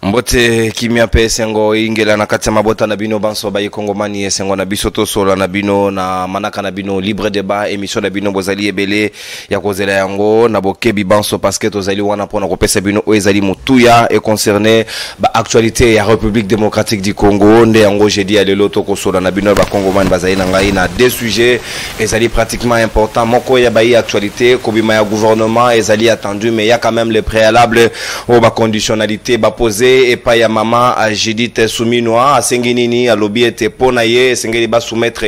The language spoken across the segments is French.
Mbote kimia pe sengo ingela na kati ya mabota na bino banso baye kongomani sengo na biso to solo na bino na manaka na bino libre débat émission na bino bozali ebele ya kozela yango na bokebi banso parce que tozali wana pona kopesa bino o ezali mutuya et concerné ba actualité ya République démocratique du Congo nde yango jeudi alelo to kosola na bino ba kongomani bazali na ngai na deux sujets ezali pratiquement important moko ya baye actualité kobima ya gouvernement ezali attendu mais il y a quand même les préalables au ba conditionnalité ba poser et pas ya maman à Judith Souminwa à Senginini à lobby était ponaye Sengeli ba soumettre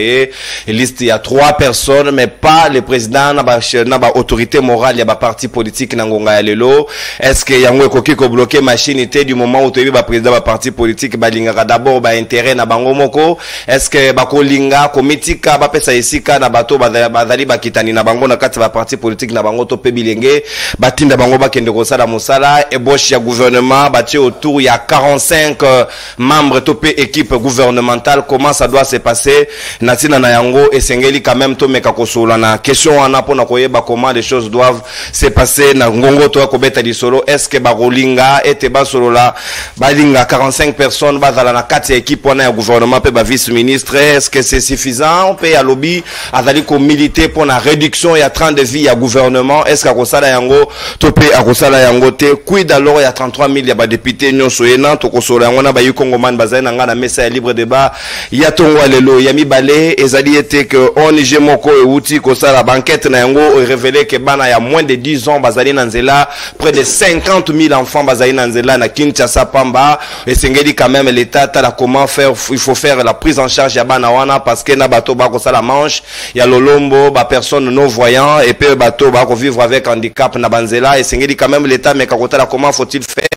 liste il y a 3 personnes mais pas le président na ba autorité morale ya ba parti politique na ngonga ya lelo est-ce que yango ekoki ko bloquer machine était du moment où toyebi ba président ba parti politique ba lingaka d'abord ba intérêt na bango moko est-ce que ba kolinga komitika ba pesa isika na bato bazali bakitani na bango na kati ba parti politique na bango to pe bilenge batinda bango ba kende ko sala mosala eboche ya gouvernement batie autour il y a 45 membres topé équipe gouvernementale comment ça doit se passer natina na yango esengeli quand même to meka kosola na question wana pona koyeba comment les choses doivent se passer na ngongo to ko beta di solo est-ce que ba rolinga ete ba solo la balinga 45 personnes bazala na kati équipe wana ya gouvernement pe ba vice ministre est-ce que c'est suffisant pe ya lobby azali ko militer pour la réduction ya 30 de vie ya gouvernement est-ce que akosala yango topé akosala yango te quid alors ya 33 000 ya ba députés soyena to kosola ngona ba yikongomani bazali na ngana mesa ya libre débat ya tongwa lelo ya mibale ezali ete que ONG moko euti kosala banquette na yango révélé que bana ya moins de 10 ans bazali na nzela près de 50 000 enfants bazali na nzela na Kinshasa pamba esengeli quand même l'état tala comment faire il faut faire la prise en charge ya bana wana parce que na bato ba kosala manche ya lolombo ba personne non voyant et puis bato ba ko vivre avec handicap na banzela esengeli quand même l'état mais kakotala comment faut-il faire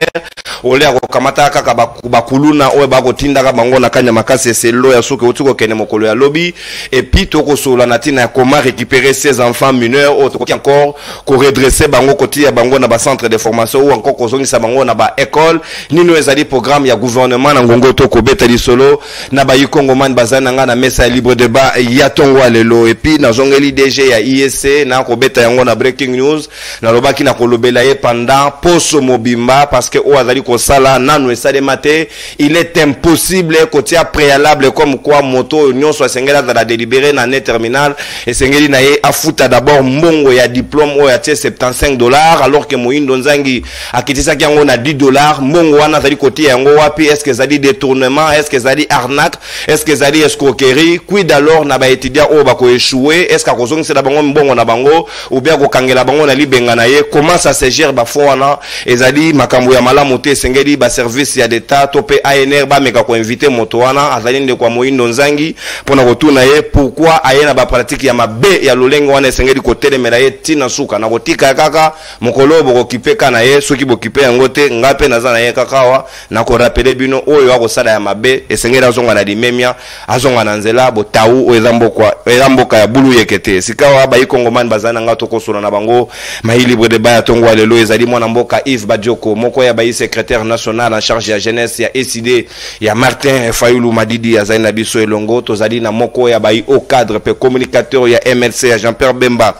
ole akokamata kaka bakuluna oyo bakotindaka bango na kanya makasi selo ya soki otiko kene mokolo ya lobby et puis toko sola na tina comment récupérer ces enfants mineurs ou toko encore ko redresser bango koti ya bango na ba centre de formation ou encore kozongisa bango na ba école nino ezali programme ya gouvernement na ngongo toko beta li solo na ba yikongomani bazana nga na mesa ya libre débat ya tongo lelo et puis na zongeli DG ya ISC na ko beta yango na breaking news na lobaki na kolobela ye pendant poso mobimba parce que o azali sala nanu esale mate il est impossible kotia préalable comme quoi moto union soit sengela za la délibéré na net terminal et sengeli na ye afuta d'abord mbongo ya diplôme o ya $75 alors que moindo nzangi akitisa yango na $10 mbongo wana zali kotia yango wapi est-ce que zali détournement est-ce que zali arnaque est-ce que zali escroquerie quid alors na ba étudiant o ba ko échouer est-ce que kozongisa da bango mbongo na bango ou bien ko kangela bango na libenga na ye comment ça se gère ba fo wana ezali makambo ya malamu te sengeli ba service ya d'état topé ANR ba meka ko inviter moto wana azali nde kwa moindo nzangi pona kotuna ye pourquoi ayena ba pratique ya mabe ya lolengo wana sengeli ko telemela ye tina suka na kotika kaka mokolo bo kokipeka na ye soki bo kipe yango te ngape naza na ye kakawa na ko rappeler bino oyo akosala ya mabe esengeli azonga na limemia azonga na nzela bo tau o ezamboka ya bulu yekete sikawa ba yikongomani bazana ngato kosola na bango mai libre débat ya tongo lelo ezali mwana mboka Yves Badioko moko ya ba secrétaire national en charge ya jeunesse ya ECD ya Martin Fayulu Madidi ya Zaina Biso Elongo tozali na moko ya bayi au cadre pe communicateur ya MLC ya Jean-Pierre Bemba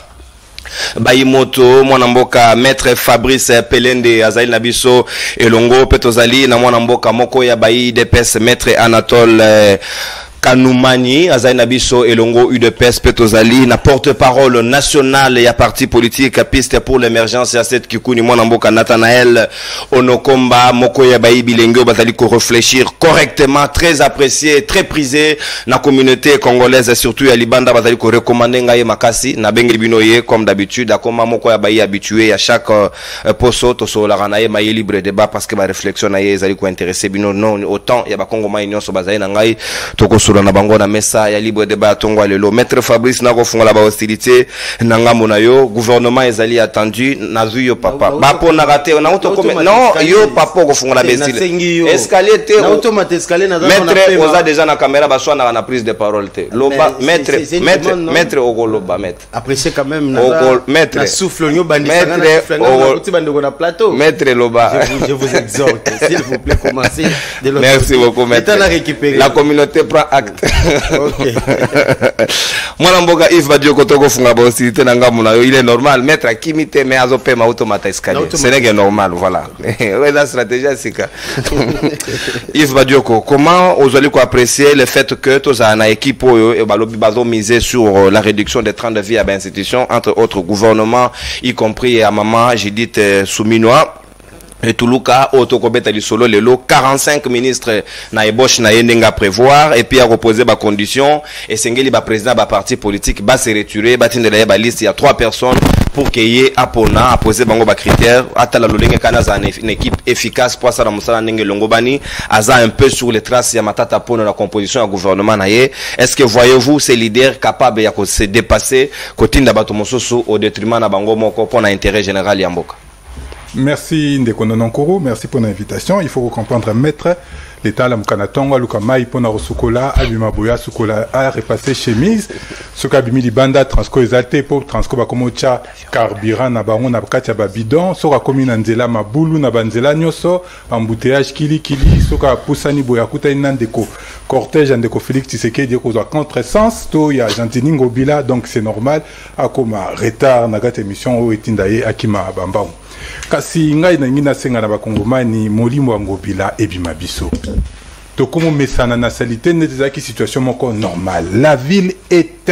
Bayimoto mwana mboka maître Fabrice Pelende azali na biso Elongo pe tozali na mwana mboka moko ya bayi DPS maître Anatole Kanoumani Azaina Biso Elongo UDPS Petozali na porte-parole nationale ya parti politique piste pour l'émergence ya cette kikuni mwana mboka Nathanaël Onokomba moko ya bayi bilengo bazali ko réfléchir correctement très apprécié très prisé na communauté congolaise surtout ya Libanda bazali ko recommander ngaye makasi na bengi bino ye comme d'habitude akoma moko ya bayi habitué à chaque poso to so la ranaye mayi libre débat parce que ba réflexion na ye ezali ko intéresser bino non autant ya ba Kongoma union so bazali na ngai toko na bango na mesa ya libre débat tongwa lelo maître Fabrice na ko fungola ba hostilité na ngambo na yo gouvernement ezali attendu na zuyo papa ba pona raté na auto non yo papa ko fungola bestile escalier te na automate escalier na maître oza déjà na caméra ba so na prise de parole te loba maître ogoloba maître apprécier quand même na souffle nyo bandisa na souffle bandeko na plateau maître loba je vous exhorte s'il vous plaît commencez merci beaucoup maître la communauté prend acte. Moi Namboka Yves Badio Kotoko funga ba aussi te nanga muna il est normal mettre à kimite mais azo pema automata escalier. C'est normal voilà. Ouais la stratégie c'est que Yves Badioko, comment vous allez apprécier le fait que tous en équipe et balobi bazo miser sur la réduction des trains de vie à l'institution entre autres gouvernements y compris à maman Judith Souminoa et Toulouka autokobeta li solo lelo 45 ministres na ébauche na yendenga prévoir et puis à reposer ba condition et sengeli ba président ba parti politique ba se retirer ba tindela ba liste il y a 3 personnes pour qu'il y ait apona à poser bango ba critères atala lolenge kana za une équipe efficace pour ça la musala ndenge longobani aza un peu sur les traces ya matata pona la composition du gouvernement na ye. Est-ce que voyez-vous ces leaders capables ya ko se dépasser kotinda bato mososo au détriment na bango moko pour l'intérêt général ya mboka? Merci Ndekono Nankoro, merci pour l'invitation. Il faut comprendre, maître, l'État la Mukanatonga, Lukamai, Pona Rosukola, Abimaboya, Sukola, a repassé chemise, Sokabimi Libanda, Transco exalté, pour Transco Bakomocha, Carburant, Nabaron, Nabakatia Babidon, Soka Komi Nanzela, Maboulou, Nabanzela, Nyoso, embouteillage, Kili, Soka Poussani, Boyakuta, Nandeko, cortège, Andeko Félix Tshisekedi, Deko, contre-sens, To, ya Gentini Ngobila, donc c'est normal, Akoma, retard, Nagat émission, O, Etindaye, Akima, Bambao. Kasi ngai na ngina senga na bakongomani molimo ngobila ebima biso to komo mesana na salité n'ezaki situation moko normale. La ville est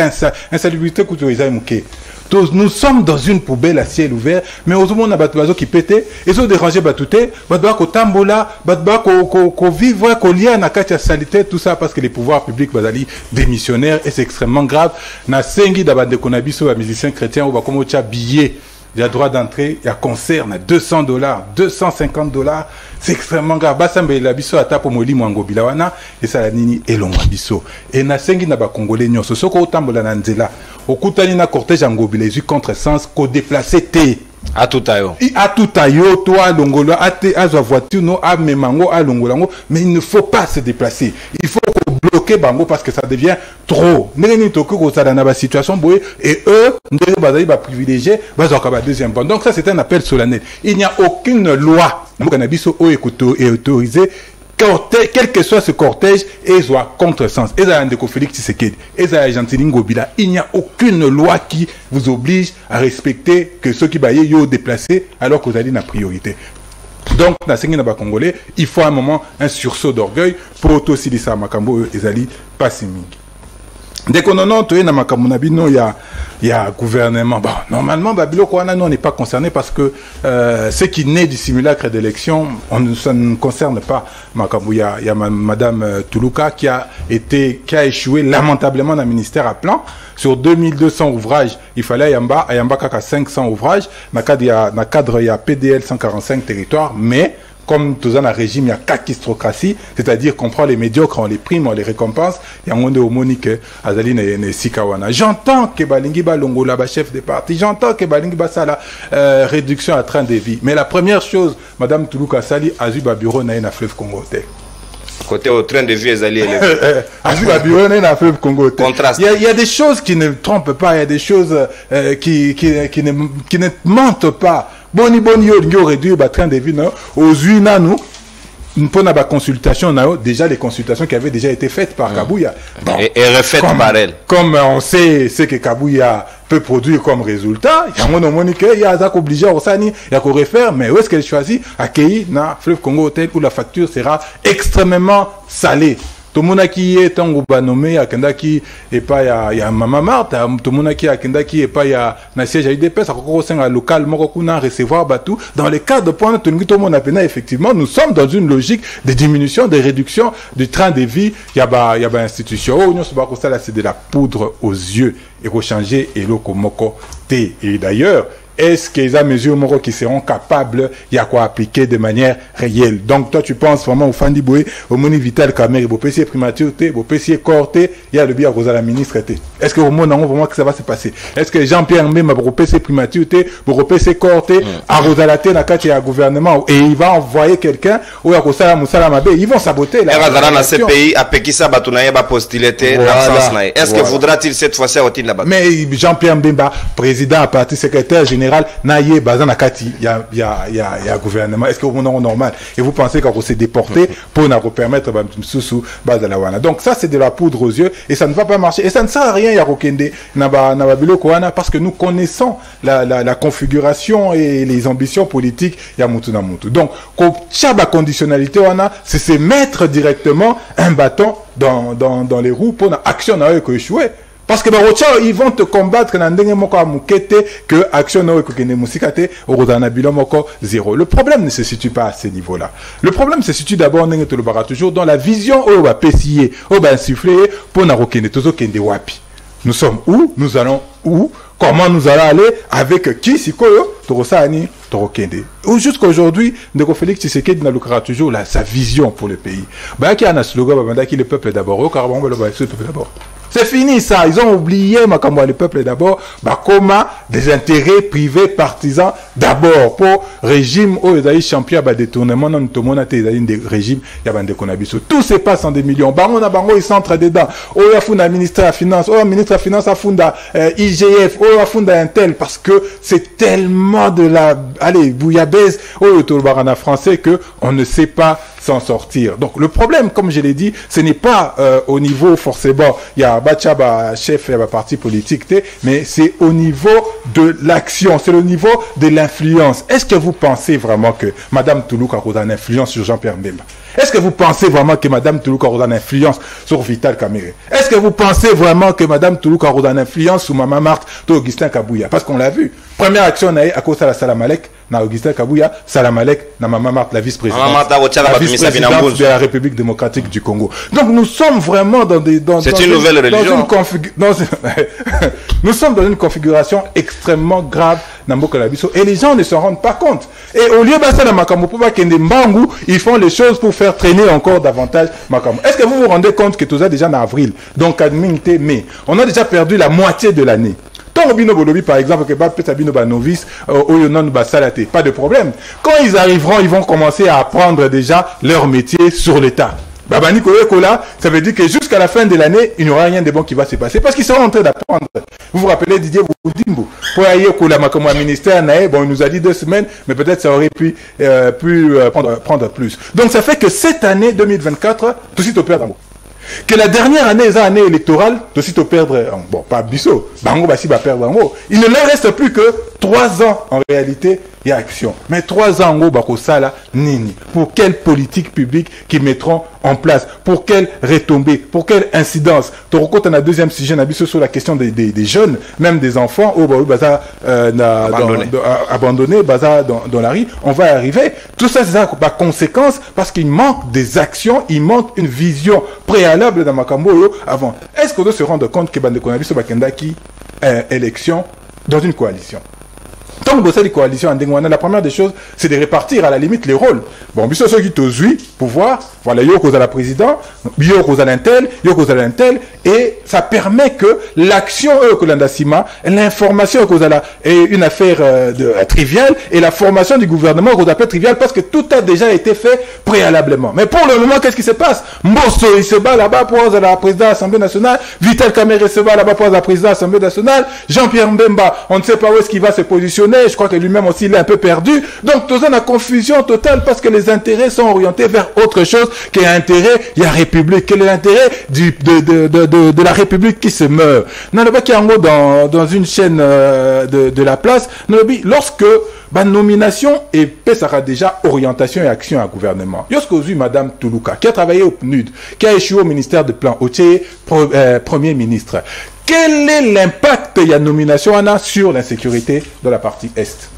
insalubrité kutoiza muke. Nous sommes dans une poubelle à ciel ouvert, mais aux moments où qui pète, ils ont dérangé batouté, batba tambola, batba ko vivre, ko lier na katia salité, tout ça parce que les pouvoirs publics bazali démissionnaires et c'est extrêmement grave. Na sengi d'abande konabiso à musiciens chrétiens ou bakomo tia billet. Il y a droit d'entrée, il y a concert, on a $200, $250, c'est extrêmement grave. Basambe la biso ata po moli mwango bilawana et ça la nini elongwa biso. Et na sengi na ba congolais nyonso soko otambola na nzela. Okutani na cortège ngobila ezui contre-sens ko déplacer té. A tout ayo. A tout ayo, toi, longolo, a te, a sa voiture, no, a memango, a longolango, mais il ne faut pas se déplacer. Il faut bloquer bango parce que ça devient trop. N'est-ce pas dans la situation, et eux, nous va privilégier, deuxième point. Donc ça, c'est un appel solennel. Il n'y a aucune loi, autorisée, quel que soit ce cortège, et soit contre-sens. Et ça, Félix Tshisekedi, et ça, Gentini Ngobila, il n'y a aucune loi qui vous oblige à respecter que ceux qui baillent yo déplacés alors que vous allez la priorité. Donc, dans le Congolais, il faut à un moment un sursaut d'orgueil pour auto-silisa Makambo et Zali Passiming. Dès qu'on en a entendu dans Makambo, il y a gouvernement. Bon, normalement, Babilo Kouana, on n'est pas concerné parce que ce qui naît du simulacre d'élection, ça ne concerne pas Makambo. Il y a Madame Toulouka qui a échoué lamentablement dans le ministère à plan. Sur 2200 ouvrages, il fallait Yamba Kaka 500 ouvrages. Dans le cadre, il y a PDL 145 territoires, mais comme tout dans le régime, il y a kakistocratie, c'est-à-dire qu'on prend les médiocres, on les prime, on les récompense, et on est au monique Azaline et Sikawana. J'entends que Balingi Balongo, là-bas, chef de parti, j'entends que Balingi Basala, réduction à train de vie. Mais la première chose, Madame Toulouka Sali, Azuba Bureau, n'a un fleuve Congo. Côté au train de vie, Azali Azuba Bureau, n'a un fleuve Congo. Contraste. Il y a des choses qui ne trompent pas, il y a des choses qui ne mentent pas. Boni yo réduire le train de vie aux UNANU pour la consultation déjà les consultations qui avaient déjà été faites par Kabouya bon, et refaites par elle comme on sait ce que Kabouya peut produire comme résultat il y a un obligé à Osani il y a qu'on refaire mais où est-ce qu'elle choisit accueillir na fleuve Congo Hotel où la facture sera extrêmement salée. Tout le monde qui est en nommé à Kendaki et pas il y a Mama Martha, tout le monde qui est à Kendaki et pas il y a un siège à UDPS, à un local, Morokuna, recevoir Batou. Dans les cas de point, tout le monde a peine, effectivement, nous sommes dans une logique de diminution, de réduction du train de vie. Il y a institution, c'est de la poudre aux yeux et pour changer et l'okomoko T. Et d'ailleurs, est-ce que les mesures moraux qui seront capables, il y a quoi appliquer de manière réelle? Donc, toi, tu penses vraiment au Fandi Boué, au Moni Vital Kamer, au PC primature, au PC Corté, il y a le bien à la ministre. Est-ce que au monde, vraiment que ça va se passer? Est-ce que Jean-Pierre Mbemba, au PC primature, au PC Corté, à Rosalate, na kati ya gouvernement, et il va envoyer quelqu'un, ou à Kosala Moussala Mabé, ils vont saboter la. Dans ces pays, à Pekissa, Batounaye, va postuler, est-ce que voudra-t-il cette fois-ci, là-bas? Mais Jean-Pierre Mbemba, président, parti secrétaire général, général naïe bazan akati il y a gouvernement. Est-ce que vous non normal et vous pensez qu'on s'est déporté pour nous permettre sous bazalawana. Donc ça c'est de la poudre aux yeux et ça ne va pas marcher et ça ne sert à rien ya rokende na babilo koana parce que nous connaissons la configuration et les ambitions politiques ya mutu na mutu. Donc ko chaba conditionnalité wana c'est se mettre directement un bâton dans les roues pour une action que échouer. Parce que ils vont te combattre que action zéro. Le problème ne se situe pas à ce niveau-là. Le problème se situe d'abord toujours dans la vision où on va pessier, on va insuffler pour wapi. Nous sommes où? Nous allons où? Comment nous allons aller? Avec qui? Sikoyo, Torosani, Torokende. Ou jusqu'aujourd'hui, Ndeko Félix Tshisekedi n'a toujours sa vision pour le pays. Bah, qui a un slogan, bah, qui le peuple d'abord. Au Carabon, le peuple d'abord. C'est fini ça, ils ont oublié le peuple d'abord, comment des intérêts privés partisans d'abord pour régime où ils champion bah détournement non tout monde a des régimes il y a des conabiso tout se passe en des millions bango ils s'entrent dedans oh il y a ministre de la finance oh ministre de la finance a fondé IGF oh a fondé un tel parce que c'est tellement de la bouillabaisse oh autour barana français que on ne sait pas s'en sortir. Donc le problème, comme je l'ai dit, ce n'est pas au niveau forcément, il y a Bachaba chef et parti politique, mais c'est au niveau de l'action, c'est le niveau de l'influence. Est-ce que vous pensez vraiment que Madame Toulouka a une influence sur Jean-Pierre Mbemba? Est-ce que vous pensez vraiment que Madame Toulouka a une influence sur Vital Kamerhe? Est-ce que vous pensez vraiment que Madame Toulouka a une influence sur Maman Marthe de Augustin Kabouya? Parce qu'on l'a vu. Première action, à cause de la Salamalek, na Augustin Kabouya, Salamalek, na Maman Marthe, la vice-présidente de la République démocratique du Congo. Donc nous sommes vraiment c'est une nouvelle religion. Nous sommes dans une configuration extrêmement grave et les gens ne se rendent pas compte. Et au lieu de ils font les choses pour faire traîner encore davantage Makambo. Est-ce que vous vous rendez compte que tout ça déjà en avril, donc à mai, on a déjà perdu la moitié de l'année. Par exemple, que novice, pas de problème. Quand ils arriveront, ils vont commencer à apprendre déjà leur métier sur l'État. Babani Kola, ça veut dire que jusqu'à la fin de l'année, il n'y aura rien de bon qui va se passer parce qu'ils seront en train d'apprendre. Vous vous rappelez Didier Boudimbo? Pour aller comme un ministère, bon, il nous a dit 2 semaines, mais peut-être ça aurait pu prendre plus. Donc ça fait que cette année 2024, tout de suite au père d'amour. Que la dernière année, les année électorale, de suite au perdre, bon, pas Bissot, Bango Bassi va perdre en haut. Il ne leur reste plus que 3 ans en réalité, il y a action. Mais 3 ans en haut, Bakosala, Nini. Pour quelle politique publique qu'ils mettront en place? Pour quelle retombée? Pour quelle incidence? Toroko, on a deuxième sujet, on a Bissot sur la question des jeunes, même des enfants, abandonnés, dans la rue. On va y arriver. Tout ça, c'est ça, par conséquence, parce qu'il manque des actions, il manque une vision préalable dans Makambo avant. Est-ce qu'on doit se rendre compte que Bande Konabiso Bakenda qui élection dans une coalition? Tant que vous avez des coalitions en Dengwana, la première des choses, c'est de répartir à la limite les rôles. Bon, bisous ceux qui t'osent pouvoir, voilà, yo cause à la président, yo cause à l'intel, yo cause à l'intel, et ça permet que l'action que l'andasima, l'information cause à la, est une affaire triviale, et la formation du gouvernement cause à peu triviale parce que tout a déjà été fait préalablement. Mais pour le moment, qu'est-ce qui se passe? Mbosso, il se bat là-bas pour la présidence de l'Assemblée nationale, Vital Kamerhe se bat là-bas pour la présidence de l'Assemblée nationale, Jean-Pierre Mbemba, on ne sait pas où est-ce qu'il va se positionner. Je crois que lui-même aussi il est un peu perdu. Donc tout ça, la confusion totale parce que les intérêts sont orientés vers autre chose que l'intérêt, il y a République. Quel est l'intérêt de la République qui se meurt? Dans une chaîne de la place, lorsque nomination et sera déjà orientation et action à gouvernement. Lorsque vous avez Madame Toulouka qui a travaillé au PNUD, qui a échoué au ministère de Plan, au Premier ministre. Quel est l'impact de la nomination sur l'insécurité de la partie Est?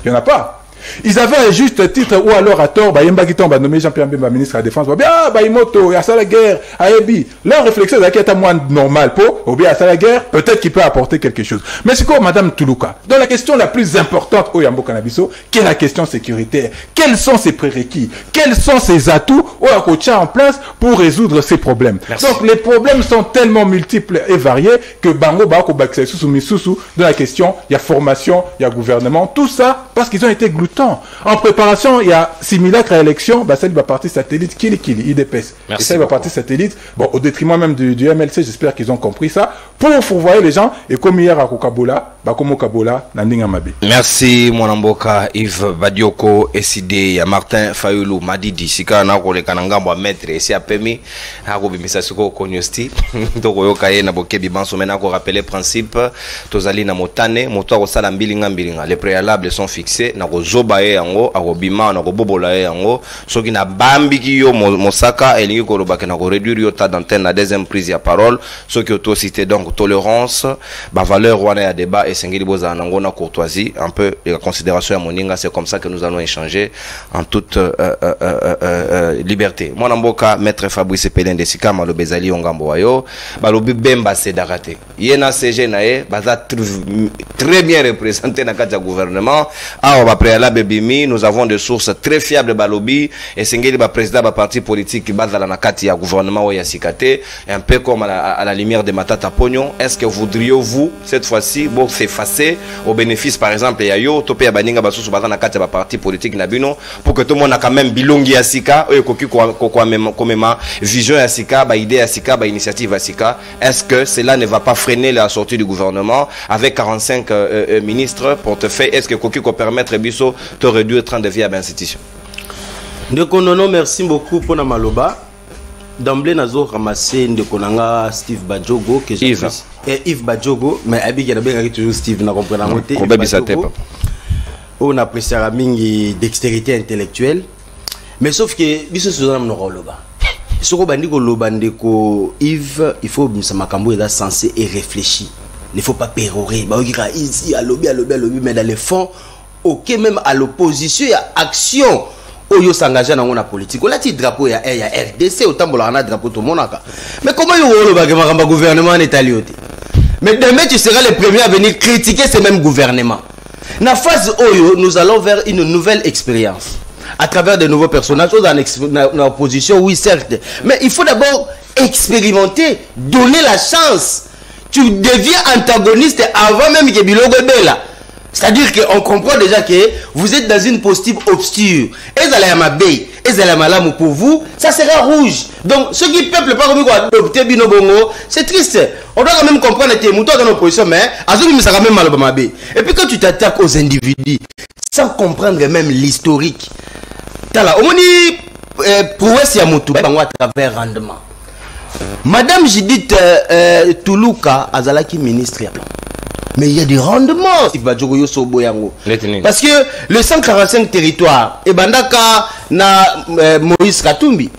Il n'y en a pas. Ils avaient un juste titre ou alors à tort, Yemba qui tombe à nommer Jean-Pierre Mbemba ministre de la Défense. Imoto, il y a ça la guerre, Aebi. Leur réflexion est qu'il moins normal pour, ou bien à ça la guerre, peut-être qu'il peut apporter quelque chose. Mais c'est quoi, Madame Toulouka? Dans la question la plus importante au Yambo Canabiso, quelle est la question sécuritaire? Quels sont ses prérequis? Quels sont ses atouts au Akocha en place pour résoudre ces problèmes? Merci. Donc les problèmes sont tellement multiples et variés que Bango Bako Bakse Sousou Misusu, dans la question, il y a formation, il y a gouvernement, tout ça parce qu'ils ont été gloutés temps. En préparation, il y a simulacre à élection, ça va partie satellite, Kili, IDPS. Merci et ça va partie satellite, bon, au détriment même du MLC, j'espère qu'ils ont compris ça, pour fourvoyer les gens, et comme hier à Kokabola, comme Kabola, Nandinga Mabe. Merci, Mwanamboka, Yves Badioko, SID, Martin Fayoulou, Madidi, Sika, Nako, le Kanangambo, maître, et si a permis, Nako, Bimisasuko, Konyosti, Toko Yokaye, Naboke, Bibanso, maintenant, qu'on rappelle le principe, Tozali, Namotane, Moto, Osala, Mbilinga, Mbilinga. Les préalables sont fixés, Nako Zobae, Ango, Arobima, Nako Bobolae, Ango, ce qui n'a Bambiki, Mosaka, et Niko Robake, Nako réduire Yota d'antenne, la deuxième prise à parole, ce qui auto-cité, donc, tolérance, valeur, Rwanda, débat, et Sengeli Boza, Nangona, courtoisie, un peu, la considération à Moninga, c'est comme ça que nous allons échanger en toute liberté. Moi, Namboka, maître Fabrice Pelin de Sika, Malo Bezali, Ongambo Ayo, Balobi Bemba, c'est d'arrêter. Yena CG Nae, Baza très bien représenté dans le gouvernement. Ah, on va préalable Bimi, nous avons des sources très fiables Balobi, et Sengeli, président de parti politique qui base dans la Nakati, à gouvernement ou Yasikate, un peu comme à la lumière de Matata Pognon. Est-ce que voudriez-vous, cette fois-ci, bon, s'effacer au bénéfice, par exemple, Yayo, Topé Baninga Bassou, Bazan Nakati, parti politique Nabino, pour que tout le monde a quand même bilongi Yasika, comme vision Yasika, idée Yasika, initiative Yasika. Est-ce que cela ne va pas freiner la sortie du gouvernement avec 45 ministres portefeuille? Est-ce que Koki peut permettre Bisso de réduire 30 de vie à l'institution? Ndekonono, merci beaucoup pour la maloba. D'emblée, nazo ramassé Ndekonanga Steve Badjogo, que j'ai Yves Badjogo, mais Abig y toujours Steve, n'a compris la montée. On apprécie la mingi dextérité intellectuelle, mais sauf que Bisso Suzanne n'aura loba. Soko bandiko loba ndeko Yves, il faut que Makambo est sensé et réfléchi. Il ne faut pas pérorer. Bah, ici, à lobby, mais dans le fond, ok, même à l'opposition, il y a action. Oyo s'engage dans la politique. On a dit drapeau, il y a RDC, autant on a drapeau tout le monde. Mais comment le gouvernement en Italie? Mais demain, tu seras le premier à venir critiquer ce même gouvernement. Dans la phase Oyo, nous allons vers une nouvelle expérience. À travers de nouveaux personnages, dans l'opposition, oui, certes. Mais il faut d'abord expérimenter, donner la chance. Tu deviens antagoniste avant même que Bilogo Bella. C'est-à-dire qu'on comprend déjà que vous êtes dans une posture obscure. Et ça la pour vous, ça sera rouge. Donc, ceux qui peuplent pas comme adopter Bino Bongo, c'est triste. On doit quand même comprendre que tu es dans l'opposition, mais ça quand même mal. Et puis quand tu t'attaques aux individus, sans comprendre même l'historique, au moins, prouesse Yamutu, à travers rendement. Madame Judith Toulouka, Azalaki ministre. Mais il y a des rendements. Parce que le 145 territoires, et Bandaka na Moïse Katumbi,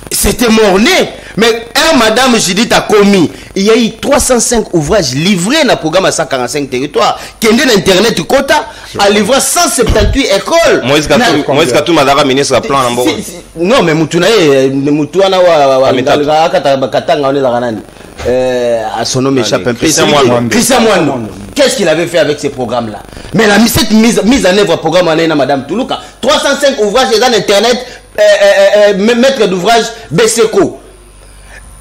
c'était morné. Mais Madame Judith a commis. Il y a eu 305 ouvrages livrés dans le programme à 145 territoires. Qui est l'Internet Kota a livré 178 écoles. Moïse Katumbi a ministre à plan. Non, mais Moutouana à son nom m'échappe un peu. Christian Moine. Qu'est-ce qu'il avait fait avec ces programmes-là? Mais cette mise en œuvre programme Madame Toulouka, 305 ouvrages dans Internet, maître d'ouvrage Beseko.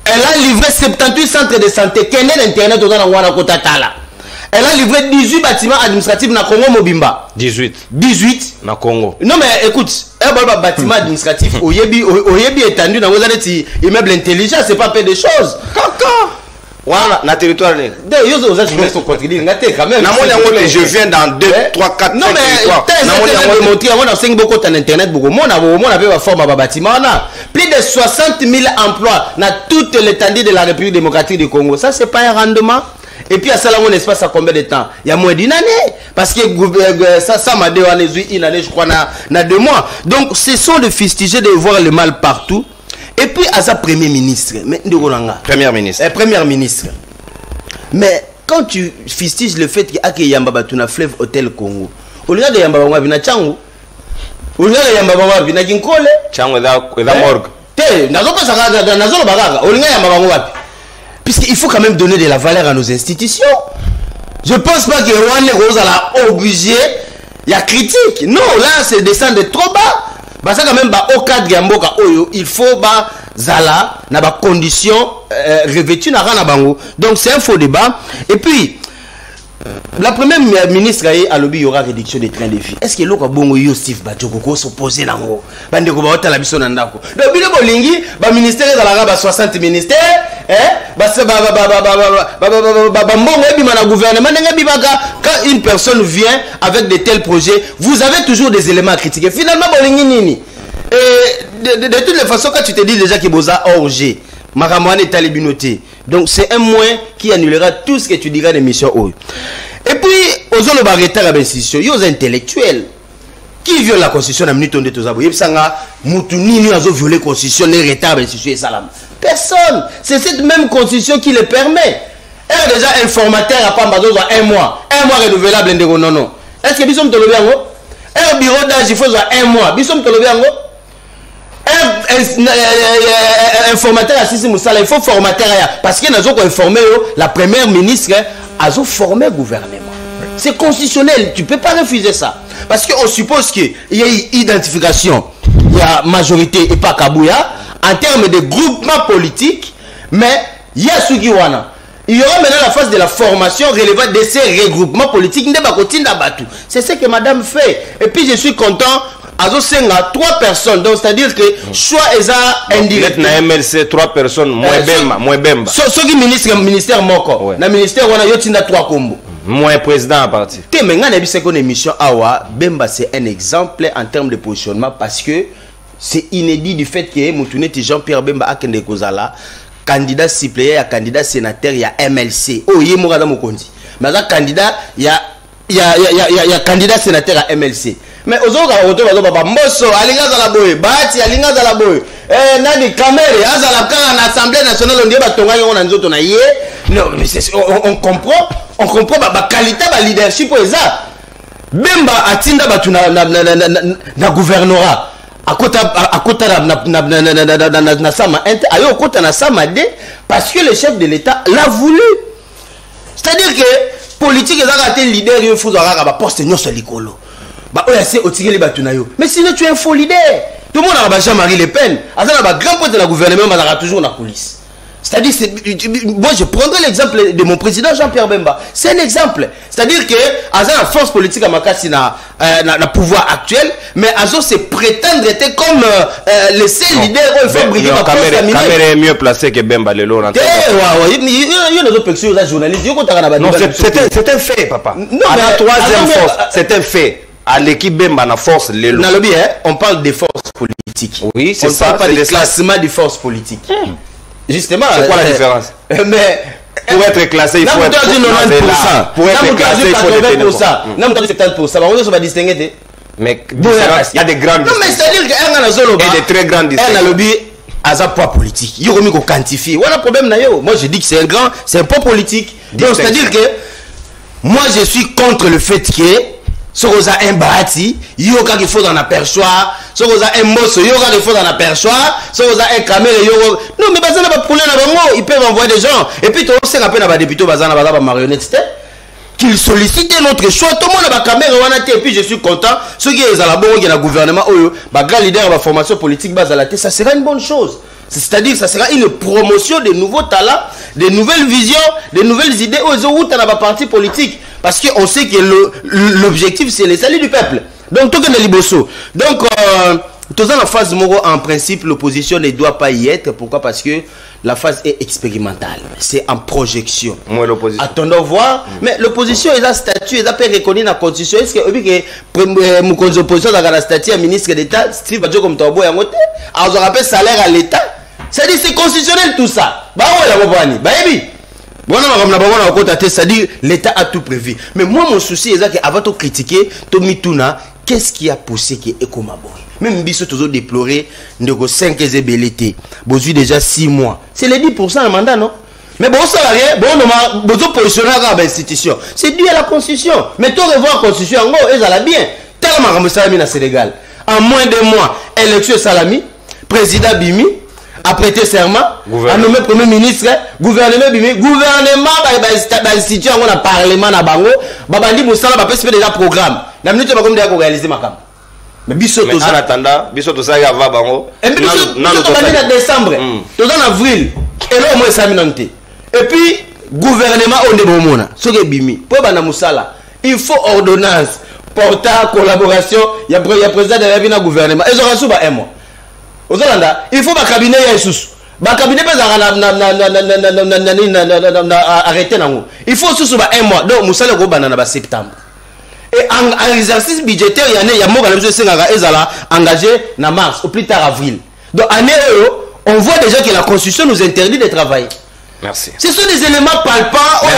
Elle a livré 78 centres de santé. Quel est l'Internet au Ghana Kotatala? Elle a livré 18 bâtiments administratifs dans Congo Mobimba. 18 dans Congo. Non mais écoute, un bâtiment administratif au Yebi étendu dans vos années immeubles intelligents, c'est pas peu de choses. Voilà, na territoire né. D'ailleurs, aux gens sont contribués, quand même. Je viens dans 2, 3, 4, 5 non, mais on a 5 beaucoup en internet, beaucoup. On avait une forme à bâtiment. On a plus de 60 000 emplois dans toute l'étendue de la République démocratique du Congo. Ça, c'est pas un rendement. Et puis à ça, là, on espace à combien de temps? Il y a moins d'une année. Parce que ça m'a dit une année, je crois, dans 2 mois. Donc, ce sont de fustiger de voir le mal partout. Et puis à sa premier ministre, Premier ministre. Mais quand tu fustiges le fait qu'il y a Yamba Tuna Fleuve Hôtel Congo, au lieu de Yamba Bamba vina Changu, au lieu de Yamba Bamba vina Ginkole, Changu est la morgue. Puisqu'il faut quand même donner de la valeur à nos institutions. Je ne pense pas que Rwanda est obligé, il y a critique. Non, là c'est descendre trop bas. Ça quand même au cadre de il faut zala na ba conditions revêtues na rana bango. Donc c'est un faux débat. Et puis La première ministre a lobby, il y aura réduction des trains de vie. Est-ce que l'autre bon yo Steve Badjoko s'opposer là haut? Bande ko ba la biso nandako. Donc bile bolingi, ba ministère za la ba 60 ministères, ba mbongo ebima na gouvernement ndenge bibaka quand une personne vient avec de tels projets, vous avez toujours des éléments à critiquer. Finalement bolingi nini? Et de toutes les façons quand tu te dis déjà que boza orgé, makamwane est talibinoté. Donc c'est un moyen qui annulera tout ce que tu diras des missions haut. Et puis, aux autres barretteurs à l'institution, ils sont intellectuels. Qui viole la constitution dans minute de tous abouillés? Sanga, Moutouni, a violé la constitution, les retards à l'institution et salam. Personne. C'est cette même constitution qui le permet. Elle est déjà informateur à Pambazo un mois. Un mois renouvelable, non, non. Est-ce que nous sommes tolobés en haut? Un bureau d'âge, il faut un mois. Nous sommes tolobés en haut? Un informateur à Sissi Moussala, il faut formateur parce qu'il y a informé la première ministre a formé le gouvernement. C'est constitutionnel, tu ne peux pas refuser ça. Parce qu'on suppose qu'il y a une identification, il y a majorité et pas Kabouya, en termes de groupement politique, mais il y a Sugiwana. Il y aura maintenant la phase de la formation relevant de ces regroupements politiques. C'est ce que madame fait. Et puis je suis content. Azo senga 3 personnes, donc c'est-à-dire que choix est indirect. Na MLC 3 personnes, moins bemba. Ce qui ministère moko. Na ministère on a yotinda 3 kombo. Moins président à partir. Te menga na biso ko émission awa, Bemba c'est un exemple en termes de positionnement parce que c'est inédit du fait que Moutouneti Jean-Pierre Bemba akende kozala candidat suppléant à candidat sénateur il y a MLC. Oh yé mokada mokonzi. Mais là candidat il y a candidat sénateur à MLC. Mais aux autres, Mosso, Alinga Zalaboy, Bati, Alinga Zalaboy, Nani Kamere, Azalaka, l'Assemblée nationale, on dit non, mais on comprend la qualité de leadership. Bemba Atinda na gouvernorat. À côté na sama ayo kota na sama de parce que le chef de l'État l'a voulu. C'est-à-dire que politique est un leader, il faut avoir un poste sur l'écolo. Mais sinon tu es un faux leader. Tout le monde a Jean-Marie Le Pen. Un grand point de la gouvernement, il a toujours la police. C'est-à-dire, moi je prendrai l'exemple de mon président Jean-Pierre Bemba. C'est un exemple. C'est-à-dire que la force politique à Makassi n'a pouvoir actuel, mais Azo se prétendre être comme le seul leader où il faut briller ma poste. La caméra est mieux placée que Bemba le long. Il y a des autres journalistes. Non, c'est un fait, papa. Non, mais la troisième force, c'est un fait. À l'équipe Bemba, la force, les lots. On parle des forces politiques. Oui, c'est ça. On ne parle pas du classement des forces politiques. Justement. C'est quoi la différence? Mais pour être classé, il faut être 90%. Pour être classé, il faut être 80%. Non, mais 70%. On va distinguer. Mais il y a des grandes distances. Non, mais c'est-à-dire qu'il y a des très grandes distances. Un lobby à un poids politique. Il y a un quantifié. Voilà le problème. Moi, je dis que c'est un poids politique. Donc, c'est-à-dire que moi, je suis contre le fait que si vous avez un bâti, il y a quelque chose dans la perchoir. Si vous avez un mosso, il y a quelque chose dans la perchoir. Si vous avez un caméra, il y a... Non, mais ça n'a pas de problème. Ils peuvent envoyer des gens. Et puis, tu sais qu'après, il y a des députés, il y a des marionnettes. Qu'ils sollicitent notre choix. Tout le monde a une caméra. Et puis, je suis content. Ceux qui sont là-bas, il y a un gouvernement, un grand leader de la formation politique, ça sera une bonne chose. C'est-à-dire que ça sera une promotion de nouveaux talents, de nouvelles visions, de nouvelles idées aux autres dans la partie politique. Parce qu'on sait que l'objectif, c'est le salut du peuple. Donc, tout est liboso. Donc, dans la phase moro, en principe, l'opposition ne doit pas y être. Pourquoi? Parce que la phase est expérimentale. C'est en projection. Moi, l'opposition. Attendons voir. Mais l'opposition, elle a un statut, elle a pas reconnu dans la constitution. Est-ce que l'opposition a un statut à ministre d'État, Steve Badjo comme Tabo et Amote, on rappelle salaire à l'État. C'est-à-dire c'est constitutionnel tout ça. Bah ouais, la compagnie. Bah oui. C'est-à-dire l'État a tout prévu. Mais moi, mon souci est qu'avant de critiquer, Tomituna, qu'est-ce qui a poussé qui est comme abori? Même Bissot toujours déploré, de 5 zébélétés. Bon, déjà 6 mois. C'est les 10% un mandat, non? Mais bon, ça rien, bon, on positionner à l'institution. C'est dû à la constitution. Mais tout revoir la constitution, en gros, elle a bien. Tellement comme ça, au Sénégal. En moins de mois, élection Salami, président Bimi, a prêté serment, a nommé premier ministre, gouvernement Bimi, gouvernement, institution, on a parlement à Bango, Babandi Moussala, va faire déjà programme. La minute, on va réaliser ma cam. Mais Bissot, en attendant, Bissot, tout ça, il va Bango. Et puis, Bissot, en décembre, tout en avril, et là, au moins, ça minante. Et puis, gouvernement on est bon ce qui est bimi pour bana musala il faut ordonnance porta collaboration il y a président de la vie na gouvernement et ça sous ba un mois il faut ba cabinet ya sous ba cabinet pas arrêter nango il faut sous ba un mois donc musala ko bana na ba septembre et en exercice budgétaire il y a moka monsieur Sengaga ezala engagé na mars au plus tard avril donc année on voit déjà que la constitution nous interdit de travailler. Merci. Ce sont des éléments palpants que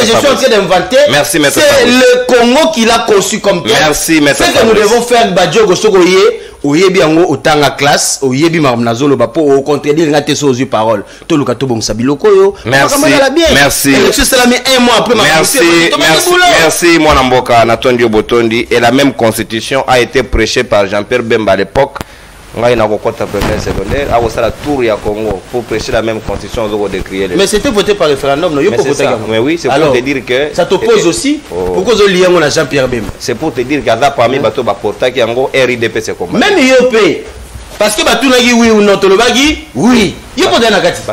je suis en train d'inventer. Merci, maître. C'est le Congo qui l'a conçu comme tel. Merci, maître. Ce que nous devons faire, Badjogo Sogoye, Oyebi Ango, Otanga classe, Oyebi Marmnazolo, Bapo, au contredire, Ngate Sozu parole. Toluka Tobong Sabiloko. Merci. Merci. Un mois après ma Merci, mon Amboka, Natondi Botondi. Et la même constitution a été prêchée par Jean-Pierre Bemba à l'époque. Mais c'était voté par référendum, non? Mais oui, c'est pour te dire que ça t'oppose aussi. Pourquoi vous liez mon Jean-Pierre Bemba? C'est pour te dire qu'à parmi bateau Baporta qui en gros RIDP c'est combat. Même IOP parce que bateau nagi oui ou non Tolobagi oui. Il faut donner la carte.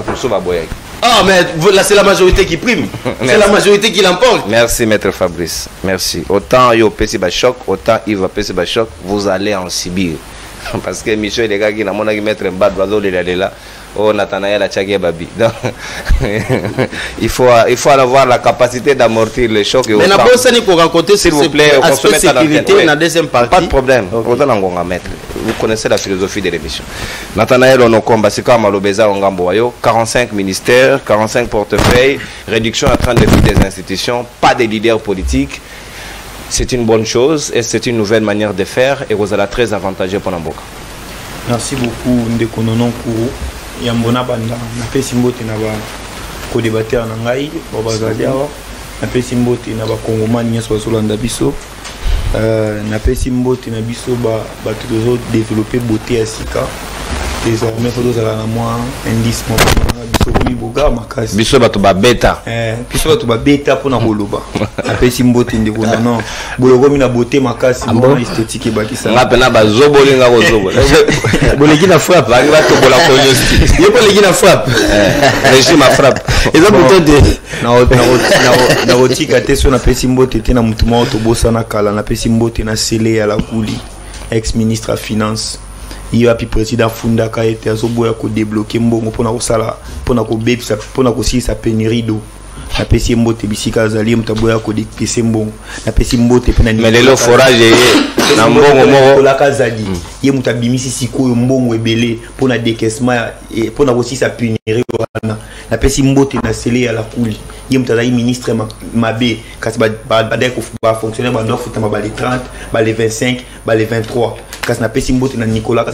Ah mais là c'est la majorité qui prime. C'est la majorité qui l'emporte. Merci maître Fabrice. Merci. Autant IOP c'est choc, autant il va c'est choc, vous allez en Sibir. Parce que Michel les gars qui n'a mon mettre un bas d'oiseau là oh Nathanaël a tchagué babi. Il faut avoir la capacité d'amortir le choc. Mais n'a pas ça ni pour raconter s'il vous plaît aspect sécurité dans la deuxième partie. Pas de problème. Vous connaissez la philosophie de l'émission. Nathanaël Onokomba c'est comme Malobeza Ongamboyo 45 ministères, 45 portefeuilles, réduction à 30 des institutions, pas de leaders politiques. C'est une bonne chose et c'est une nouvelle manière de faire et vous allez très avantageux pour Namboka. Merci beaucoup Ndeko Nonon Kourou. Yambona Banda, na pesi mbote na ba co-débatteur na ngai, babazali awa. Na pesi mbote na ba Kongomani nyeso bazolanda biso. Na pesi mbote na biso ba toujours développer beauté à sika. Désormais faut dozala na moi indice mo biso ko miboga makasi. Biso bato ba beta. Biso bato ba beta pona koloba. Na pesi mbote ndeko non. Boloko mina beauté makasi bona esthétique e bakisa. Nga pena ba zoboli nga ko zobola. Boleki na frappe. Ba ba to bola konyosti. Yo boleki na frappe. Régime a frappe. Et ça peut être na otika te so na pesi mbote te na mutuma to bosa na kala na pesi mbote na Sele ya la Kuli, ex-ministre à finance. Il y a le président Funda qui a été débloqué mbongo pour sa pénurie d'eau. Na pesi mbote bisika zali mtaboya ko dikese mbongo. Na pesi mbote pena ni. Mais le forage na mbongo moko la kazali. Ye mutabimisi sikoyo mbongo ebele pona décaissement et pona aussi sa pénurie wana. Na pesi mbote na Sele ya la Kuli. Ye mutazali ministre mabe kasi ba fonctionnaire ba ndof futama ba les 30, ba les 25, ba les 23. Kasi na pesi mbote na Nicolas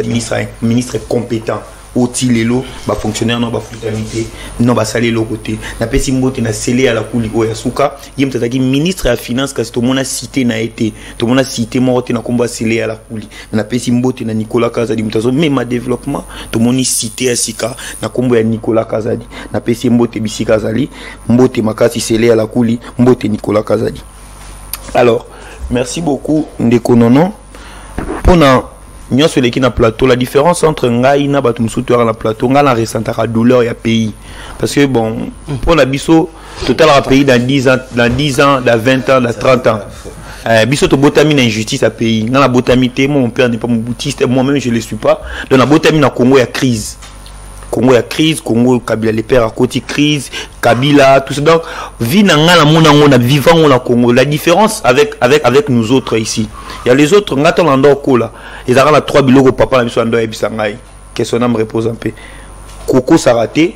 ministre compétent. Oti lelo ba fonctionnaire non ba futamité non ba salé le côté na pesi mbote na Sele à la Kuli oya suka yim tataki ministre ya finance kasi to mona cité na été to mona cité morte na komba Sele à la Kuli na pesi mbote na Nicolas Kazadi mutazo même ma développement to moni cité ya sika na kombo ya Nicolas Kazadi na pesi mbote bisika zali mbote makasi Sele à la Kuli mbote Nicolas Kazadi. Alors merci beaucoup Ndeko Nonon pour nous sommes sur le plateau. La différence entre ngai na batum souteur na plateau, ngai na ressentir la douleur ya pays. Parce que bon, pour la biso total à pays dans 10 ans, dans 20 ans, dans 30 ans. Biso to botami na injustice à pays. Dans la botamité, mon père n'est pas mon boutiste, moi-même je le suis pas. Dans la botamie na Congo il y a crise. Congo il y a crise, Congo Kabila les pères à côté crise, Kabila tout ça. Donc vie na ngala mona vivant au Congo. La différence avec nous autres ici. Il y a les autres ngata lando kola. Ils ont 3 biloko papa na biso ando ebisangai. Que son âme repose en paix. Koko sa raté,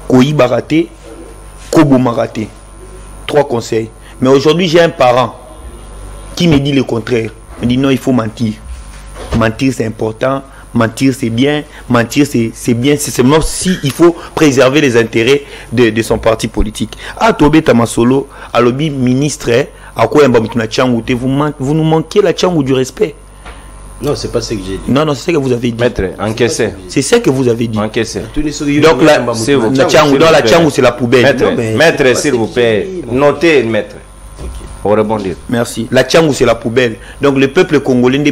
Koyiba raté, Koboma raté. 3 conseils. Mais aujourd'hui j'ai un parent qui me dit le contraire. Il me dit non, il faut mentir. Mentir c'est important. Mentir c'est bien, mentir c'est bien, c'est seulement si il faut préserver les intérêts de son parti politique. Ah Tobé Tamasolo, à l'objet ministre, à quoi vous nous manquez la tchangou du respect. Non, c'est pas ce que j'ai dit. Non, c'est ce que vous avez dit. Maître, encaissé. C'est ce que vous avez dit. Encaissé. Donc là, la tchangou c'est la poubelle. Maître, s'il vous plaît, notez, maître. Pour rebondir. Merci. La Tchangou, c'est la poubelle. Donc le peuple congolais,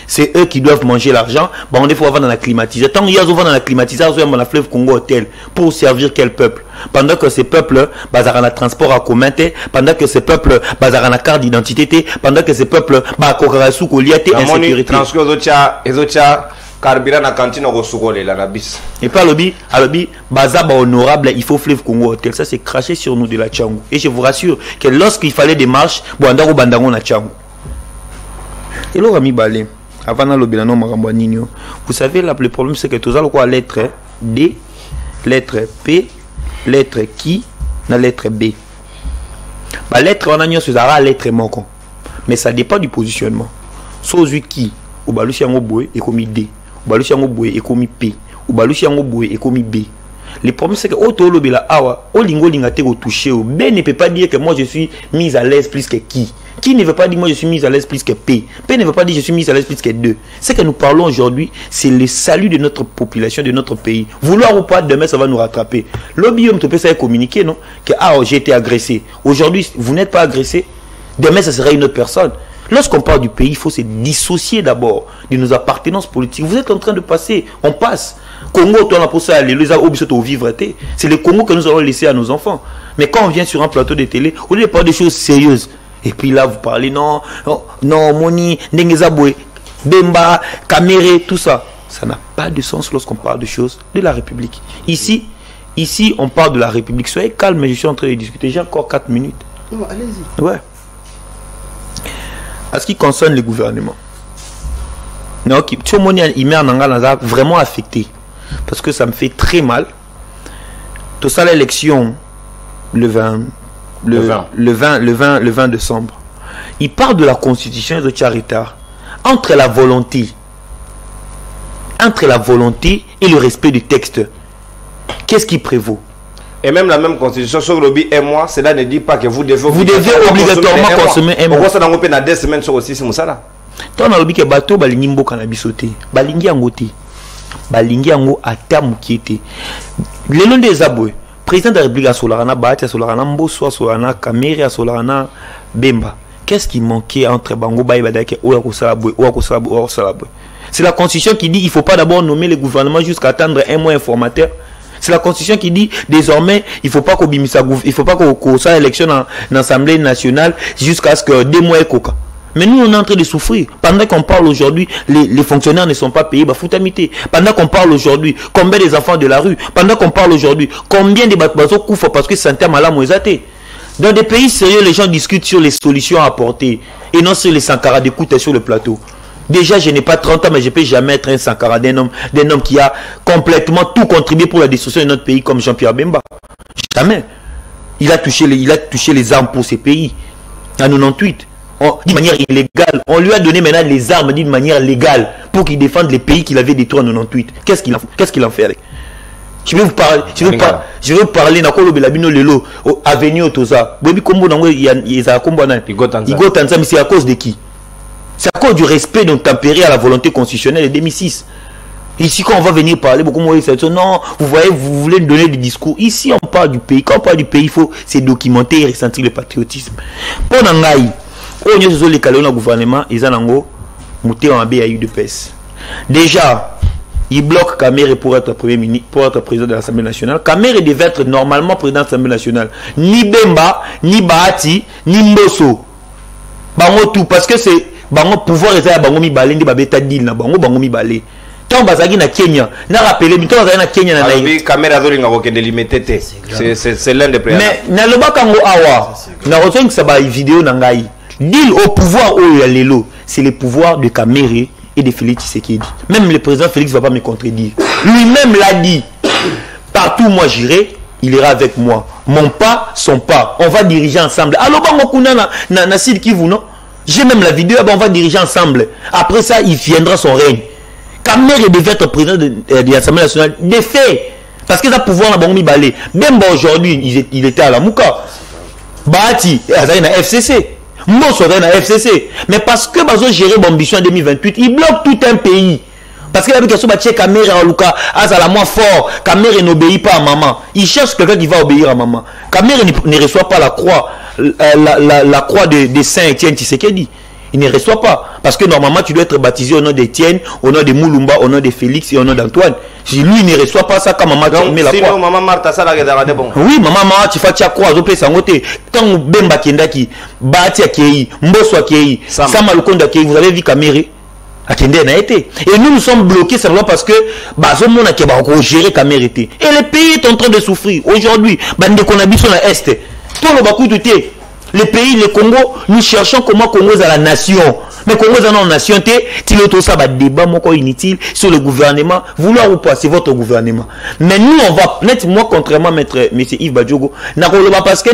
c'est eux qui doivent manger l'argent. On est dans la climatisation. Tant qu'il y a dans la climatisation, il y a dans fleuve Congo hôtel. Pour servir quel peuple? Pendant que ces peuples bazar en transport à commun, pendant que ces peuples bazar en carte d'identité, pendant que ces peuples bazar en insécurité. Carburant na cantine au soukole la nabis. Et pas lobby, bazar honorable, il faut fleuve Congo hôtel. Ça c'est craché sur nous de la Tchangou. Et je vous rassure que lorsqu'il fallait des marches, bandaro bandango na Tchangou. Et là ami balé, avant na lobby non makambo ninyo. Vous savez là le problème c'est que tout ça quoi lettre D, lettre P, lettre qui, na lettre B. La lettre on a nyo sur la lettre moko. Mais ça dépend du positionnement. Sozu qui ou balusi yango boy et comme D. Balusi yango boye ekomi P ou balusi yango boye ekomi B. Le problème c'est que auto lobela awa olingo lingate ko toucher o B ne peut pas dire que moi je suis mise à l'aise plus que qui ne veut pas dire moi je suis mise à l'aise plus que P ne veut pas dire je suis mise à l'aise plus que 2. Ce que nous parlons aujourd'hui c'est le salut de notre population, de notre pays. Vouloir ou pas, demain ça va nous rattraper. Lobby on peut ça communiquer non que j'ai été agressé. Aujourd'hui vous n'êtes pas agressé, demain ça sera une autre personne. Lorsqu'on parle du pays, il faut se dissocier d'abord de nos appartenances politiques. Vous êtes en train de passer, on passe. Congo, on a pour ça, les au vivre. C'est le Congo que nous allons laisser à nos enfants. Mais quand on vient sur un plateau de télé, on ne parle de choses sérieuses. Et puis là, vous parlez, non, Moni, Ndengezaboué, Bemba, Kamere, tout ça. Ça n'a pas de sens lorsqu'on parle de choses de la République. Ici, on parle de la République. Soyez calme, je suis en train de discuter. J'ai encore 4 minutes. Non, allez-y. Ouais. À ce qui concerne le gouvernement, il m'a vraiment affecté parce que ça me fait très mal. Tout ça, l'élection le 20 décembre, il parle de la constitution de Charitar entre la volonté et le respect du texte. Qu'est-ce qui prévaut? Et même la même constitution sur lobby et moi, cela ne dit pas que vous devez obligatoirement consommer un mois. Pourquoi ça n'a pas 2 semaines sur aussi c'est ça là? Tant on a lobby que bateau balingi mboka na bisoté, balingi yangote, balingi yango atamu kiete. Le nom des aboués, président de la République a solarana Bahati, a solarana Mbosso, a solarana Kamere, a solarana Bemba. Qu'est-ce qui manquait entre Bango Baye Badake ou Akosalaboué ou Akosalaboué? C'est la constitution qui dit il faut pas d'abord nommer le gouvernement jusqu'à attendre un mois informateur. C'est la constitution qui dit désormais il faut pas qu'on soit élection dans l'Assemblée nationale jusqu'à ce que 2 mois et coca. Mais nous on est en train de souffrir. Pendant qu'on parle aujourd'hui, les fonctionnaires ne sont pas payés, bah foutamité. Pendant qu'on parle aujourd'hui, combien des enfants de la rue, pendant qu'on parle aujourd'hui, combien de bateaux couffent parce que c'est un terme à la moisate. Dans des pays sérieux, les gens discutent sur les solutions à apporter et non sur les sankaras d'écoute sur le plateau. Déjà, je n'ai pas 30 ans, mais je ne peux jamais être un sankara d'un homme qui a complètement tout contribué pour la destruction de notre pays, comme Jean-Pierre Bemba. Jamais. Il a touché les armes pour ces pays. En 98, d'une manière illégale. On lui a donné maintenant les armes d'une manière légale pour qu'il défende les pays qu'il avait détruits en 98. Qu'est-ce qu'il en fait avec? Je vais vous parler. Je vais vous parler nakolo belabino lelo avenue Otoza. Bobi kombo nango ya kombo na Igo Tanzania, mais c'est à cause de qui? C'est à cause du respect donc tempéré à la volonté constitutionnelle de 2006. Ici, quand on va venir parler, beaucoup moins non, vous voyez, vous voulez donner des discours. Ici, on parle du pays. Quand on parle du pays, il faut se documenter et ressentir le patriotisme. Pour Nangaï, on y a les calons au gouvernement, ils ont un UDPS. Déjà, il bloque Kamere pour être premier ministre, pour être président de l'Assemblée nationale. Kamere devait être normalement président de l'Assemblée nationale. Ni Bemba, ni Bahati, ni Mbosso. Bango tout, parce que c'est bango pouvoir eza bango mi balé ndi babeta deal na bango mi balé. Tant bazagi na Kenya, na rappelé mi tant na Kenya na naï. Caméra zolinga ko kende limité. C'est l'un des préalables. Mais na loba kango awa, na retourne ça ba vidéo na ngai. Deal au pouvoir au ya lelo, c'est le pouvoir de Kamere et de Félix Tshisekedi. Même le président Félix va pas me contredire. Lui-même l'a dit. Partout où moi j'irai, il ira avec moi. Mon pas, son pas. On va diriger ensemble. Alors, na Sid Kivu, non? J'ai même la vidéo, on va diriger ensemble. Après ça, il viendra son règne. Kamere devait être président de l'Assemblée nationale. Des faits. Parce que ça pouvoir na bango mi balé. Même aujourd'hui, il était à la Mouka. Bahati, il a na FCC. Mbosso na FCC. Mais parce que Bazo gérer l'ambition en 2028, il bloque tout un pays. Parce que la question va checker caméra Luka, la moins fort, caméra n'obéit pas à maman. Il cherche quelqu'un qui va obéir à maman. Caméra ne reçoit pas la croix, la croix de Saint-Étienne Tshisekedi. Il ne reçoit pas. Parce que normalement, tu dois être baptisé au nom d'Étienne, au nom de Moulumba, au nom de Félix et au nom d'Antoine. Si lui, il ne reçoit pas ça quand maman met la croix. Maman Martha, ça la bon. Oui, maman Martha, tu fais la croix, tu fais ça. Tant Bemba Kendaki, Bati Akei, Mbosso Akei, Samalukonda Akei, vous avez vu caméra. Et nous sommes bloqués simplement parce que Bazomona qui va gérer caméra. Et le pays est en train de souffrir. Aujourd'hui, on habite sur l'Est. Tout le Bakou tout est. Le pays, le Congo, nous cherchons comment Congo est la nation. Mais Congo est la nation, il y a un débat inutile sur le gouvernement. Vouloir ou pas, c'est votre gouvernement. Mais nous, on va, moi, contrairement à M. Yves Badjogo, parce que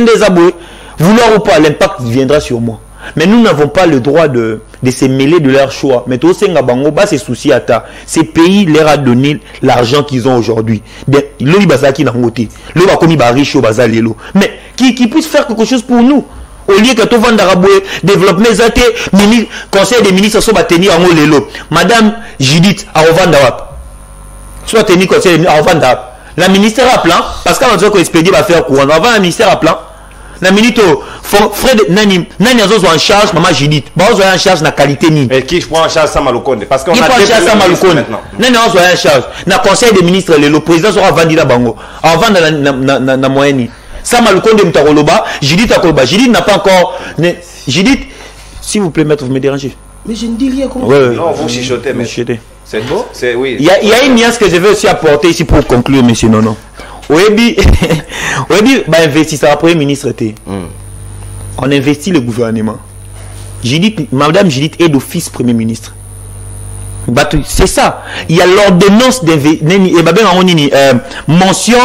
vouloir ou pas, l'impact viendra sur moi. Mais nous n'avons pas le droit de se mêler de leur choix. Mais tout ça, c'est souci à ta. Ces pays leur a donné l'argent qu'ils ont aujourd'hui. Mais qui puisse faire quelque chose pour nous. Au lieu que tout le monde développement des conseil des ministres soit tenir en lelo. Madame Judith a Ovandawap. Soit tenir conseil de Ovandawap. La ministère a plan, parce qu'on a dit que l'expédient va faire courant. Avant, la ministère a plan. La minute, Fred Nani en charge, maman Judith. Bon, on en charge la qualité ni. Et qui prend en charge Samalukonde? Parce qu'on a qui prend en charge Samalukonde. Nani en charge. Na conseil des ministres, le président sera vendu la bango. Avant na moyenne. Samalukonde Mtaroloba, Judith Akoloba. Judith n'a pas encore. Judith, s'il vous plaît, maître, vous me dérangez. Mais je ne dis rien comme ça. Non, vous chichotez, mais. C'est beau? C'est oui. Il y a une nuance que je veux aussi apporter ici pour conclure, monsieur Nono. Oebi, investisseur, premier ministre, on investit le gouvernement. Madame Judith est d'office premier ministre. C'est ça. Il y a l'ordonnance mention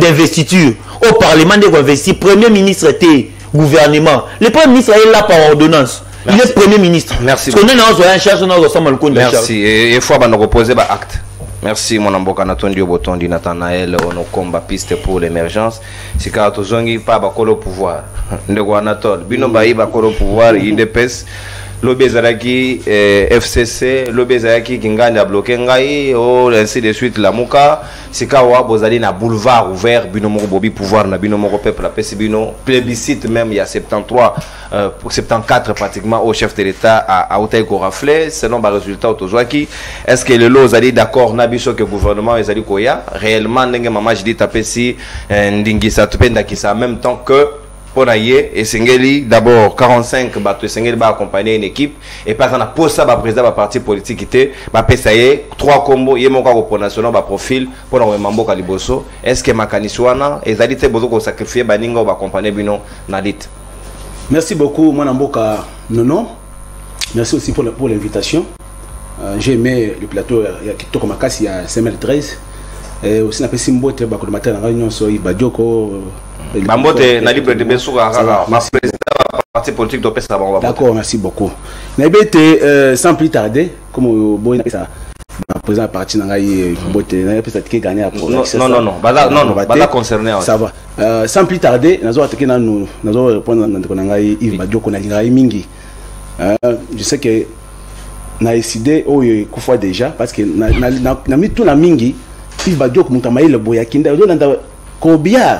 d'investiture au Parlement d'investir. Premier ministre était gouvernement. Le premier ministre est là par ordonnance. Merci. Il est premier ministre. Merci. Merci. Et il faut reposer acte. Merci mon amboka natondi obotondi Nathanaël onokomba piste pour l'émergence. Si kato zongi pas bakolo pouvoir. Ndeko Anatole bino bayi bakolo pouvoir IDPS lobezaraki FCC lobezaraki kinganja bloqué ngai o ainsi de suite la muka sikawa bozali na boulevard ouvert bino moko bobi pouvoir na bino moko peuple apesi bino plébiscite même il y a 73 pour 74 pratiquement au chef de l'État à Otaïko raflé selon les résultats autozoaki. Est-ce que le lot allez d'accord na biso que gouvernement ezali koya réellement ndenge mama jidi tapesi ndingisa tupenda kisa en même temps que pour ailler et Sengeli d'abord 45 bateaux Sengeli va accompagner une équipe et pas na posa ba président ba parti politique était ba pesaye 3 combos yemo ka ko national ba profil pour na mambo ka liboso. Est-ce que makaniswana ezali te bozo ko sacrifier baninga ba accompagner bino na lit. Merci beaucoup mon amboka Nono. Merci aussi pour l'invitation. J'ai aimé le plateau il y a Kitoko Makasi il y a 5h13 et aussi na pesi mbote ba ko matin na réunion so Ibadioko Bambote na libre de Besouga ma président parti politique de Pesa. D'accord, merci beaucoup. Nabete sans plus tarder comme boy ça président parti na ngai Mbote na pesa qui gagner non bada concerné ça va sans plus tarder nazo attaquer na nous nazo répondre na ngai Yves Badioko na ngai mingi je sais que na décidé kufa déjà parce que na mis tout na mingi Yves Badioko mutamaye le boya kinda do nda combien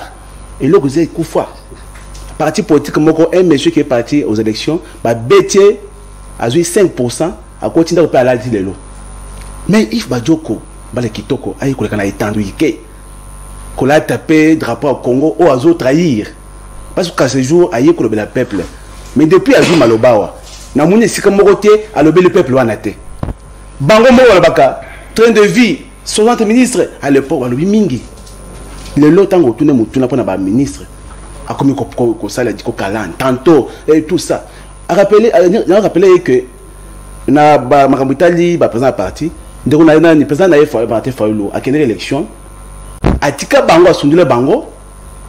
et là vous êtes Koufa parti politique un monsieur qui est parti aux élections bah bétier à 5% à continuer de parler à la l'eau mais Yves Badioko bah le kitoko aïe qu'on a étendu qu'on a tapé drapeau au Congo ou à trahir parce qu'à ce jour aïe qu'on le peuple mais depuis Azou Malobawa na mouni si comme côté à le peuple wanate bango mo baka train de vie 60 ministres à l'époque à lui mingi le lot tango tourné mutuna pour na ministre a commis ko sala diko kalan tantôt et tout ça a rappeler que na ba makambitali ba président parti ndeko na ni président na parti faulu a kenere élection atika bango asundule bango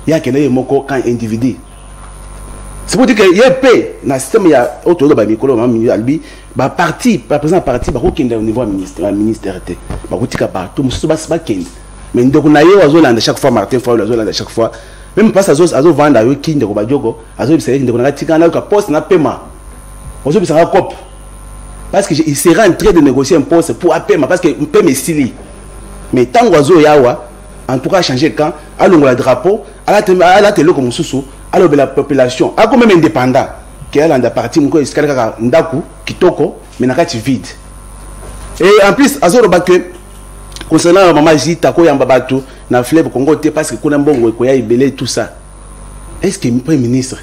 ya kenere moko quand individu c'est pour dire que yep na système ya autour ba mikolo mami albi ba parti ba président parti ba ko kende au niveau ministère ba ko tika partout mususu ba kende mais ndeko na yo azolanda chaque fois Martin Faulu azolanda chaque fois même pas azo vendre yo kinde ko Badioko azo bisaya ndeko na tika na ka poste na paiement ozo bisanga cop parce qu'il sera en train de négocier un poste pour APM parce que APM est stylé. Mais tant que yawa, en tout cas changer quand, alors le drapeau, à la télé comme sous, alors la population, à quand même indépendant, qui est dans la partie où il y a ndaku, kitoko, mais n'a pas vide. Et en plus, à ce moment que concernant maman Jita, ko yamba bato, na fleuve Congo, parce que kuna mbongo ko ya ibele tout ça. Est-ce que le Premier ministre,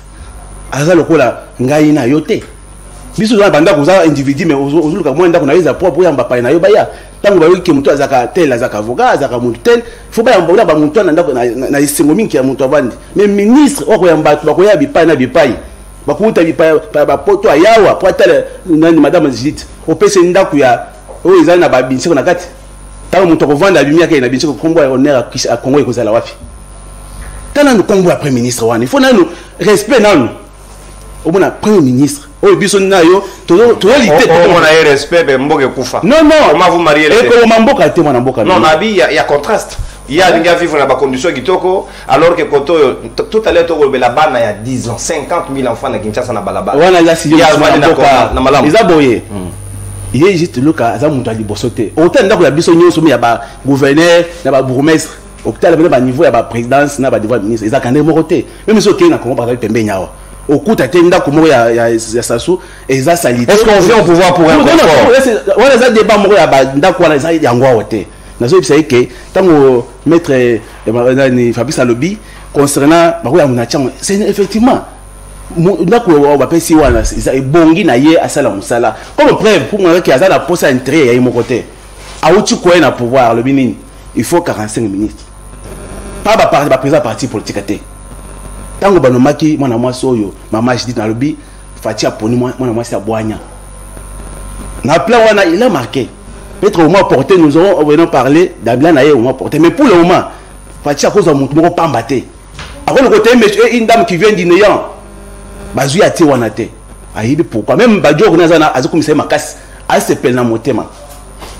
à ce lokola ngai na yote? Biso za banda ko za individu mais aujourd'hui ka mwenda kuna weza propre yamba pa na yo baya. Tango ba wiki mutu azaka tel azaka avocat azaka mutu tel faut ba yamba ba mutu na ndako na isengo mingi ya mutu abandi. Mais ministre oko yamba ba ko ya bipai na bipai. Ba ko uta bipai ba poto ayawa po tel nani madame Jita. O pese ndaku ya o izali na ba binseko na kati. Tango mutu ko vanda bimia ka na binseko kombo ya honneur a Congo e ko zala wapi. Tana no kombo ya premier ministre wana. Il faut nanu respect nanu. Au moins premier ministre. Oh, biso na yo, todo lité. On a respect de mboke kufa. Non, non. Comment vous mariez les? Et comment mboka te mwana mboka? Non, nabi il y a contraste. Il y a des gars vivant dans des conditions kitoko alors que koto tout à l'heure to la bana il y a 10 ans, 50 000 enfants na Kinshasa na balaba. Wana la si ya na malamu. Ils a boyé. Il est juste le cas, ça monte à libosoté. Autant ndako ya biso nyoso mi ya ba gouverneur, na ba bourgmestre, hôpital ba niveau ya ba présidence, na ba niveau ministre. Ils a kané moroté. Même ceux qui na Congo par exemple pembe nyawa. Au coup t'as tenda comme ya Sassou et ça salite. Est-ce qu'on vient au pouvoir pour un confort? On les a débat moro ya ba ndako wana ça ya ngwa wote. Nazo bisa que tango maître Fabrice Alobi concernant ba ya munachang c'est effectivement ndako ba pesi wana ça bongi na ye asala musala comme preuve pour moi que azala poste intérêt ya mon côté a outi ko na pouvoir le binini il faut 45 ministres pas ba président parti politique até tango banomaki mwana mwasi oyo mama Jidith na lobi Fatia poni mwana mwasi aboanya na plan wana il a marqué peut-être au moins porté nous aurons venons parler d'Ablan aye au moins porté mais pour le moment Fatia cause de mutu moko pambaté à le côté mais une dame qui vient d'Inéan bazui ati wana te ayibi pourquoi même badio na zana azokomisa makasi a se peine na motema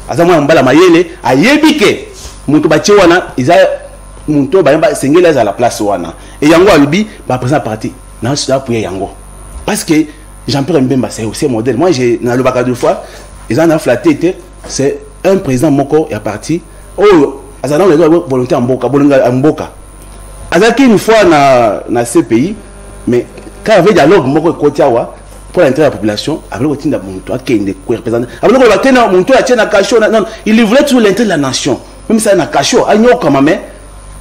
azamwa mbala mayele ayebike mutu bachi wana iza Munto ba sengela à la place wana et yango alibi ba présent parti na ça pour yango parce que Jean-Pierre Mbemba c'est aussi modèle moi j'ai na le bac deux fois ils en a flatté c'est un président moko ya parti oh azana les volonté en mboka azaki une fois na ce pays mais quand avait dialogue moko kotiawa pour l'intérêt de la population avec le tinda munto akende ko représenter avec le batena munto a tena cacho non il voulait tout l'intérêt de la nation même ça na cacho agno comme mais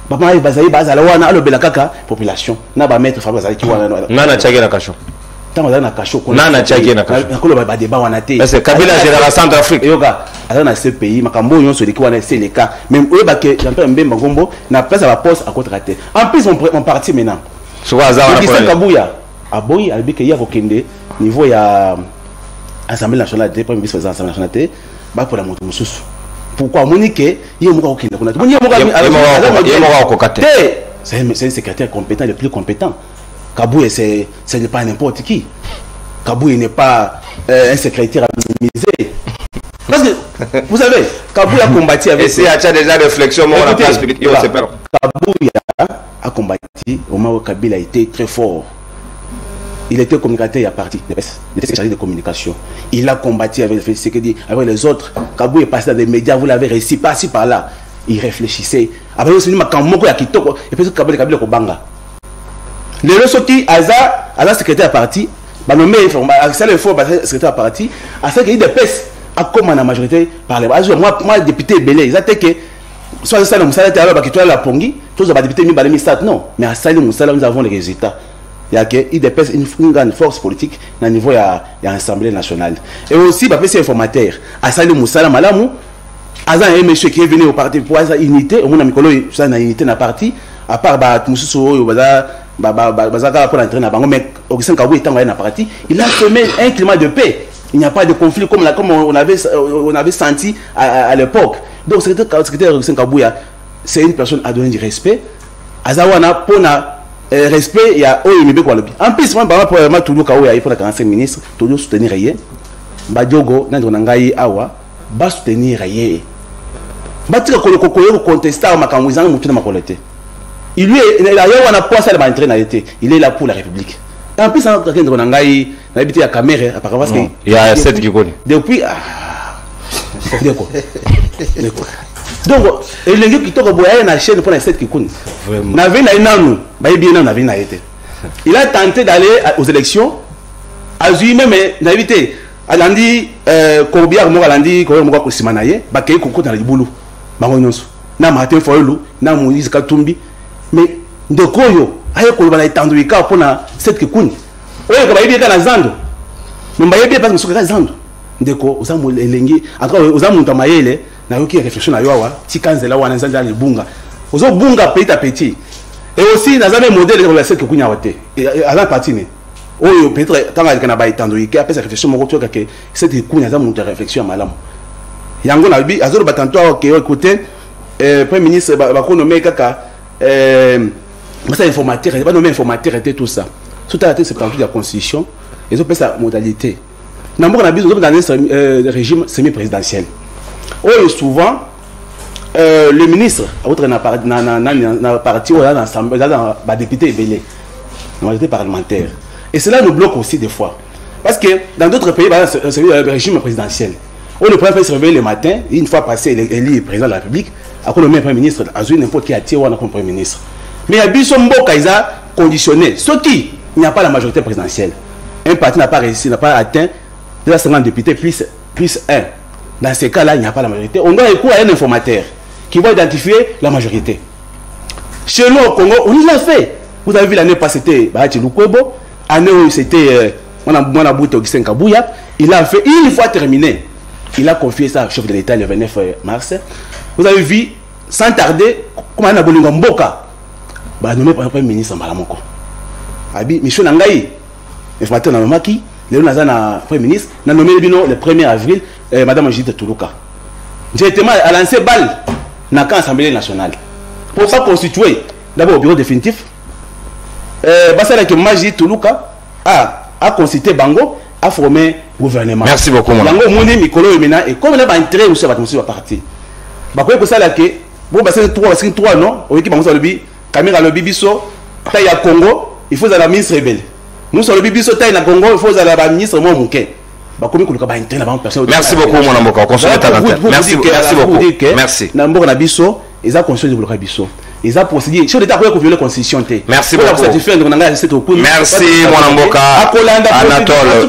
papa bazali bazala wana alobela kaka population na ba maître Fabrice bazali ki wana nana tchage na kasho tant bazali na kasho ko nana tchage na kasho nakolo ba débat wana te parce que Kabila général Centrafrique yoka azali na ce pays makambo nyonso leki wana c'est le cas même oyeba que Jean-Pierre Mbemba Ngombo na place à la poste à contre raté en plus on parti maintenant soit azala na Kabuya aboyi albike ya kokende niveau ya Assemblée nationale de premier vice-président de l'Assemblée nationale ba pour la moto mususu. Pourquoi Monique il c'est un secrétaire compétent, le plus compétent. Kabouye c'est pas n'importe qui. Kabouye n'est pas un secrétaire à minimiser. Parce que vous savez, Kabouye a combattu avec. Et c'est à déjà réflexion moi la place publique. Kabouye a combattu au moment où Kabila a été très fort. Il était communicateur à partir il était chargé de communication. Il a combattu avec les autres. Kabou est passé dans des médias, vous l'avez réussi par-ci par-là. Il réfléchissait. Après, il et puis Kabila Kobanga. Les autres sortis, Aza secrétaire à parti, nommé secrétaire à parti, à ce qu'il y a des pèses, à comment la majorité parlait. Moi, député Belé, ils attaquent que soit ça, nous sommes alors que la Pongi, tous les députés non, mais à Salim Moussala, nous avons les résultats. Il y a une grande force politique au niveau de l'Assemblée nationale. Et aussi, c'est informateur. À Salim Moussala Malamou, Azan un monsieur qui est venu au parti pour sa unité, au moins Mikolo, ça n'a unité dans parti, à part Moussou, Bazaka pour entrer dans Bango, mais Augustin Kabou étant dans le parti, il a fait un climat de paix. Il n'y a pas de conflit comme on avait senti à l'époque. Donc, secrétaire Augustin Kabouya, c'est une personne à donner du respect. Azawana, pour respect, il y a en plus, moi, par rapport à tout cas où il faut 45 ministres, toujours soutenir rien. Badiogo, Nandronangaï, Awa, va soutenir rien. Batika Koloko contester à Makamouizan, Moutina Makolete. Il lui est là, il a pas ça de m'entraîner. Il est là pour la République. En plus, Nandronangaï, habité la caméra apparemment parce que il y a 7 qui connaissent depuis d'accord donc elengi kitoko boya na chaîne pour la 7 qui connaissent na vie na inanu ba bien na vie na été il a tenté d'aller aux élections azui même na évité alandi Corbière mo alandi ko mo ko simanaye ba kay ko ko na libulu bango nyonso na Martin Fayulu na Moïse Katumbi mais ndokoyo aye ko bana itandwika pona 7 qui connaissent oyo ko ba yebi kana zando nomba yebi parce que soka zando ndeko uzamu elengi aka uzamu ntamayele na yoki réflexion na yowa tikanzela wana nzanja libunga ozo bunga petit à petit et aussi na zame modèle de la cette kunya wote ala patine oyo peut-être tanga kana ba itandwika après cette réflexion moko toka que cette kunya za monter réflexion malamu yango na bi azoro batanto ok écoutez premier ministre ba ko nommer kaka ça informateur ba nommer informateur et tout ça tout à fait c'est dans la constitution ils ont fait sa modalité na moko na biso dans un régime semi-présidentiel où souvent le ministre autre na parti ou dans l'assemblée dans ba député belé la majorité parlementaire et cela nous bloque aussi des fois parce que dans d'autres pays c'est le régime présidentiel où le premier se réveille le matin une fois passé élu président de la République à quoi le même premier ministre a joué n'importe qui a tiré comme premier ministre mais à biso mboka ils a conditionné ce qui il n'y a pas la majorité présidentielle un parti n'a pas réussi n'a pas atteint de 50 députés plus 1 dans ces cas là il n'y a pas la majorité on doit écouter à un informateur qui va identifier la majorité chez nous au Congo on l'a fait vous avez vu l'année passée c'était Bahati Lukwebo année où c'était on a bouté Augustin Kabouya il a fait une fois terminé il a confié ça au chef de l'État le 29 mars vous avez vu sans tarder comment on a bolingo mboka bah nommé par le premier ministre Malamoko abi Michel Nangai informateur na Maki le nazana premier ministre na nommé bino le 1er avril madame Judith Tuluka directement a lancé balle na l'Assemblée nationale pour ça constituer d'abord au bureau définitif basala que Judith Tuluka a constitué bango a formé gouvernement. Merci beaucoup mon bango moni mikolo emena et comme là ba entrer ou ça va commencer à partir ba ko ça là que bon basala 3 non au qui bango lobi caméra lobi biso taille à Congo il faut la ministre rebelle nous sommes le bibiso taille na Congo il faut la ministre mo muke ba komi kuluka ba entrer na ba personne. Merci beaucoup mon amboka consommer ta merci beaucoup merci na mboka na biso eza conscience de bloquer biso ils ont procédé sur l'état pour violer la constitution. Merci beaucoup. Merci mon amboka Anatole.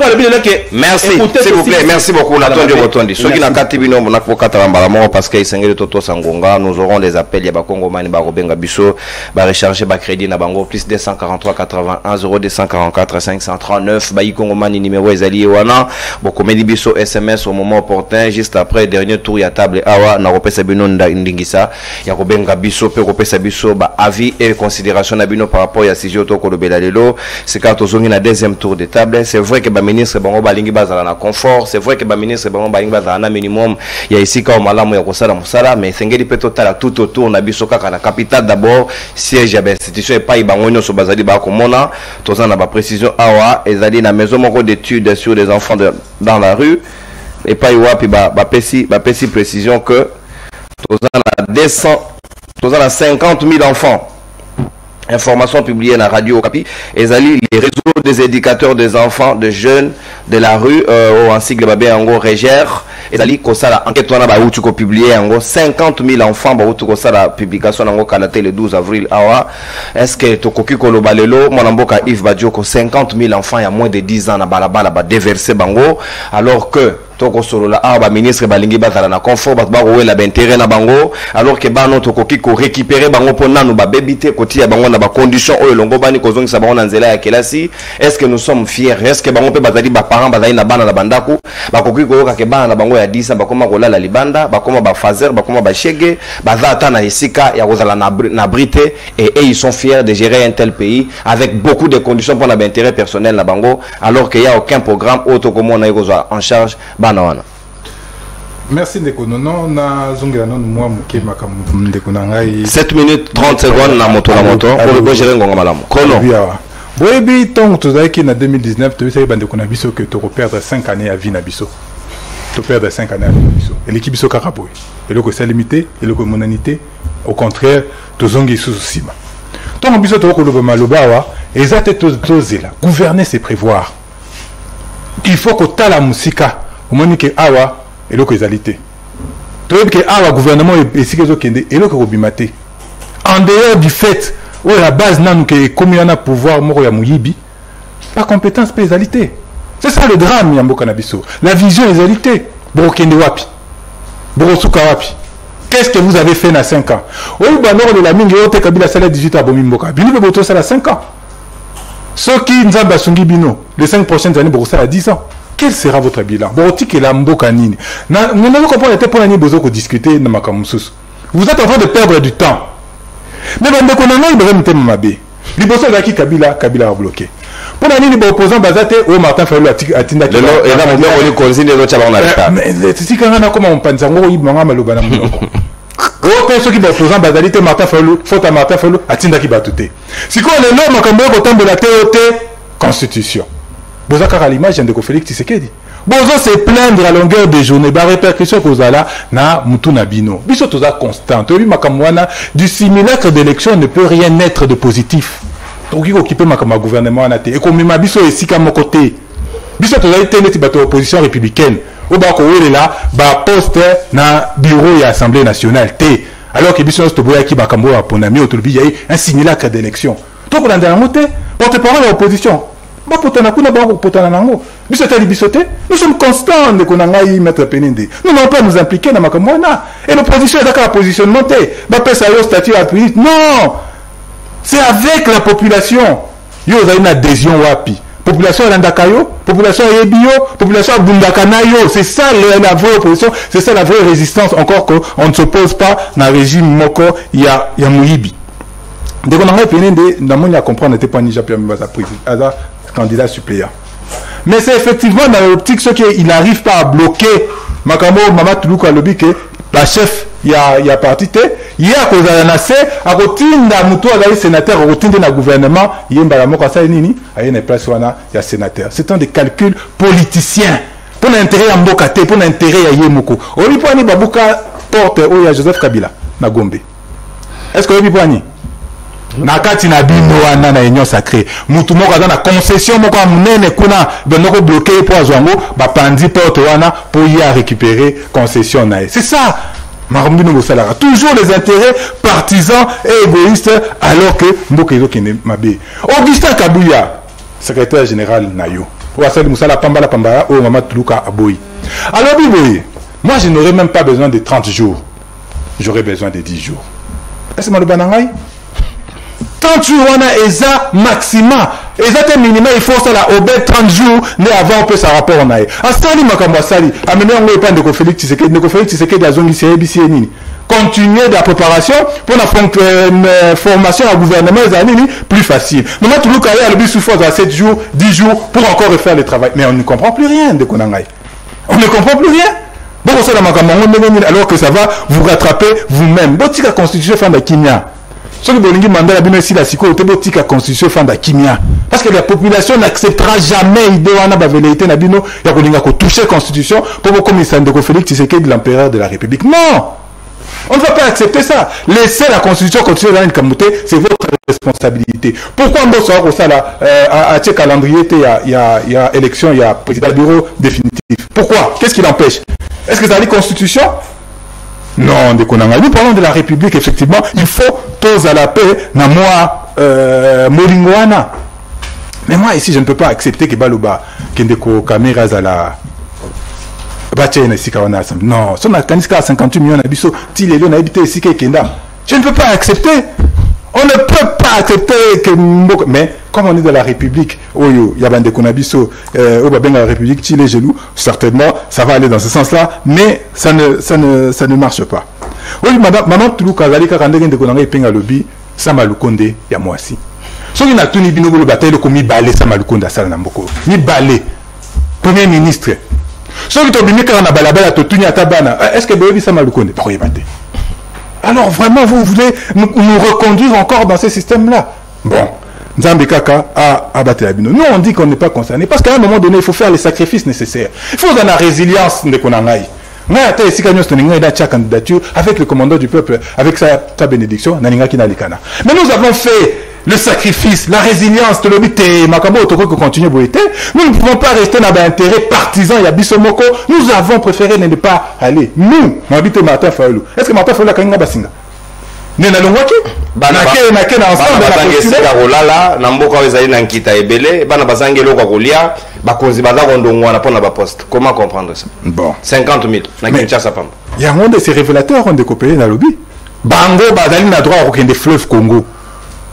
Merci s'il vous plaît. Merci beaucoup Natondi Botondi. Ceux qui n'a qu'à tibino mon avocat Rambalamo parce qu'il s'engage de Toto Sangonga. Nous aurons des appels. Il y a Bakongo Mani Barobenga Bisso. Ba recharger ba crédit na bango plus 243 81 0244 539. Ba Ikongo Mani numéro ezali wana. Bokomedi Bisso SMS au moment opportun juste après dernier tour ya table awa na repesa bino ndingisa. Ya Robenga Bisso pe repesa biso ba avis et considération na bino par rapport à sujet to ko lobela lelo c'est quand tozongi na deuxième tour de table c'est vrai que ba ministre bango balingi bazala na confort c'est vrai que ba ministre bango balingi bazala na minimum ya ici ka malamu ya kosala musala mais sengeli pe total tout autour na biso kaka na capitale d'abord siège ya institution et pas bango nyoso bazali ba komona tozana na ba précision awa ezali na maison moko d'études sur les enfants dans la rue et pas iwapi ba pesi précision que tozana 50 000 enfants. Information publiée dans la radio Okapi. Et les réseaux des éducateurs des enfants, de jeunes de la rue, en sigle babé en gros Régère. Et ça la enquête on a publié en gros 50 000 enfants. La publication en gros Kanaté le 12 avril. Est-ce que Tokoki Kolobalelo, mon amboka Yves Badioko, 50 000 enfants il y a moins de 10 ans na balabala ba déversé bango alors que toko solo la ba ministre balingi bazala na confort ba roela ba intérêt na bango alors que ba no tokoki ko récupérer bango pona no ba bébité koti ya bango na ba condition oyo longo bani kozongi sa bango na nzela ya kelasi est-ce que nous sommes fiers est-ce que bango pe bazali ba parents bazali na bana na bandako ba koki ko ka ke bana na bango ya 10 ba koma kolala libanda ba koma ba fazer ba koma ba shege baza ata na isika ya kozala na brité et ils sont fiers de gérer un tel pays avec beaucoup de conditions pour na intérêt personnel na bango alors qu'il y a aucun programme auto comme on a en charge. Merci Ndeko Nono na zongela non moi muke makambo Ndeko nangai 7 minutes 30 secondes na moto pour le bon gérer ngonga malamu kono boyebi donc tozaki na 2019 tu sais bande kona biso que tu perdre 5 années à vie na biso tu perdre 5 années à vie na biso et l'équipe biso karaboy et le ko c'est limité et le ko monanité au contraire tozongi sous sima donc biso to ko loba maloba wa ezate tozela gouverner c'est prévoir il faut que tala musika au moins que awa et le qualité tu veux que awa gouvernement et si que zo kende et le ko bimate en dehors du fait où la base nanu que comme yana pouvoir moko ya muyibi pas compétence pas égalité c'est ça le drame ya mboka na biso la vision égalité bon kende wapi bon suka wapi qu'est-ce que vous avez fait dans 5 ans oui banoro de la mingi yote kabila sala 18 abomi mboka bino be boto sala 5 ans ceux qui nzamba sungi bino les 5 prochaines années bon sala 10 ans quel sera votre bilan bon tiki la mboka nini na nous ne comprenons pas pour ni besoin de discuter na makamususu vous êtes en train de perdre du temps mais bande ko nanga ibe mte mabe liboso la ki kabila a bloqué pour la nini ba opposant bazate o Martin Fayulu atinda ki lelo eza mo ngoli konzi ndezo tshaba on arrêta mais c'est quand on a comment on panza ngo yibanga maloba na munoko o ceux qui ba opposant bazalité Martin Fayulu faute à Martin Fayulu atinda ki batute siko lelo makambo ko tambola te constitution bozaka à l'image de Félix Tshisekedi bozo se plaindre à longueur de journée ba répercussion kozala na mutuna bino biso toza constant to bi makamwana du simulacre d'élection ne peut rien être de positif donc il occuper makama gouvernement na te et comme ma biso esika moko te biso toza été neti bato opposition républicaine o ba ko welela ba poste na bureau ya assemblée nationale te alors que biso to boya ki makambo ya ponami o to bi yayi un simulacre d'élection to ko ndana mote porte-parole de l'opposition nous sommes constants de Konangaï mettre pénindé. Nous n'allons pas nous impliquer dans ma communa. Et l'opposition est d'accord à positionnement. Statut appuyé. Non! C'est avec la population. Il y a une adhésion wapi. Population Landakayo, population Ebio, population Bundakanayo. C'est ça la vraie opposition. C'est ça la vraie résistance. Encore qu'on ne s'oppose pas dans le régime Moko, il y a Mouibi. Donc on a pénindé, dans mon comprendre, n'était pas Nija Piambaza président. Candidat suppléant. Mais c'est effectivement dans l'optique ce qu'il n'arrive pas à bloquer Makambo Mama Toulouka Lobi que la chef il y a parti il y a cause à nassé à routine da muto à sénateur à routine de la gouvernement il y a mbala moko ça nini a une place wana il y a sénateur c'est un des calculs politiciens pour l'intérêt à Mbokate pour l'intérêt à Yemoko Obi Pwani Babuka porte o ya Joseph Kabila na Gombe est-ce que Obi Pwani nakati na bino wana na union sacrée mutu moko aza na concession moko munene kuna benoko bloquer pour azwango ba pandi porte wana pour y récupérer concession na c'est ça marambino bosalaka toujours les intérêts partisans et égoïstes alors que mboka ezo kende mabe Augustin Kabuya secrétaire général nayo pour asali musala pambala o Mama Toulouka Aboyi alors biboye moi je n'aurais même pas besoin de 30 jours j'aurais besoin de 10 jours est-ce que malobanangai 30 jours, on a ESA maximum. ESA minimum, il faut ça la obé 30 jours, mais avant on peut sa rapport on a. Asali makamwa sali. Amener on pas de Félix Tshisekedi, de Félix Tshisekedi la zone ici ABC nini. Continuer de la préparation pour la formation à gouvernement plus facile. Maintenant tout le monde a le but sous à 7 jours, 10 jours pour encore refaire le travail. Mais on ne comprend plus rien de Konangai. On ne comprend plus rien. Bon, ça la alors que ça va vous rattraper vous-même. Bon, la constitution fin de Kimia. Ce que vous mandé la binosi la siko autobotique à constitution fanda kimia parce que la population n'acceptera jamais l'idée wana ba velléité na bino ya kolinga ko toucher constitution pour comme Sandeko Félix Tshisekedi l'empereur de la République. Non, on ne va pas accepter ça. Laissez la constitution continuer dans une kamouté, c'est votre responsabilité. Pourquoi on doit savoir ça là à ce calendrier il y a élection, il y a président du bureau définitif. Pourquoi? Qu'est-ce qui l'empêche? Est-ce que ça dit constitution? Non, nous parlons de la République, effectivement, il faut tous à la paix, na moi, Molingwana. Mais moi, ici, je ne peux pas accepter que Balouba, Kendeko, caméras à la. Non, si on a 58 millions d'habitants, je ne peux pas accepter. On ne peut pas accepter que. Mais comme on est dans la République, il y a des Konabiso, la République, Chile, Gelou, certainement, ça va aller dans ce sens-là, mais ça ne marche pas. Oui, maman, Toulou, Kazali, Karandé, de Konanga, Penga Lobby, Samalukonde, il y a moi aussi. Ce qui n'a tout ni bino le bataille, comme mi balé, Samalukonde, Salanamboko. Mi balé, Premier ministre. Ce qui est bien, quand on a balabala, Totuni, Atabana, est-ce que Boyebi Samalukonde? Pas alors vraiment, vous voulez nous reconduire encore dans ce système-là? Bon, Nzambe Kaka a abattu la bino. Nous, on dit qu'on n'est pas concerné parce qu'à un moment donné, il faut faire les sacrifices nécessaires. Il faut dans la résilience de Konangaï. Mais avec le commandant du peuple, avec sa bénédiction, mais nous avons fait le sacrifice, la résilience, tout le but est makambo autour que continue boité. Nous ne pouvons pas rester dans l'intérêt partisan ya bisomoko. Nous avons préféré ne pas aller. Nous, m'habite Martin Fayoulou. Est-ce que Martin Fayoulou a kanga basinga? Nena longwaki? Nake na ensemble na postule. Rolala, na mboka wezali na nkita ebele, bana bazangelo kwa kolia, bakonzi baza kondongwa na pona ba poste. Comment comprendre ça? Bon. 50 000 na Kinshasa pamba. Il y a un monde de ces révélateurs ont découpé dans le lobby. Bango bazali na droit au des fleuves Congo.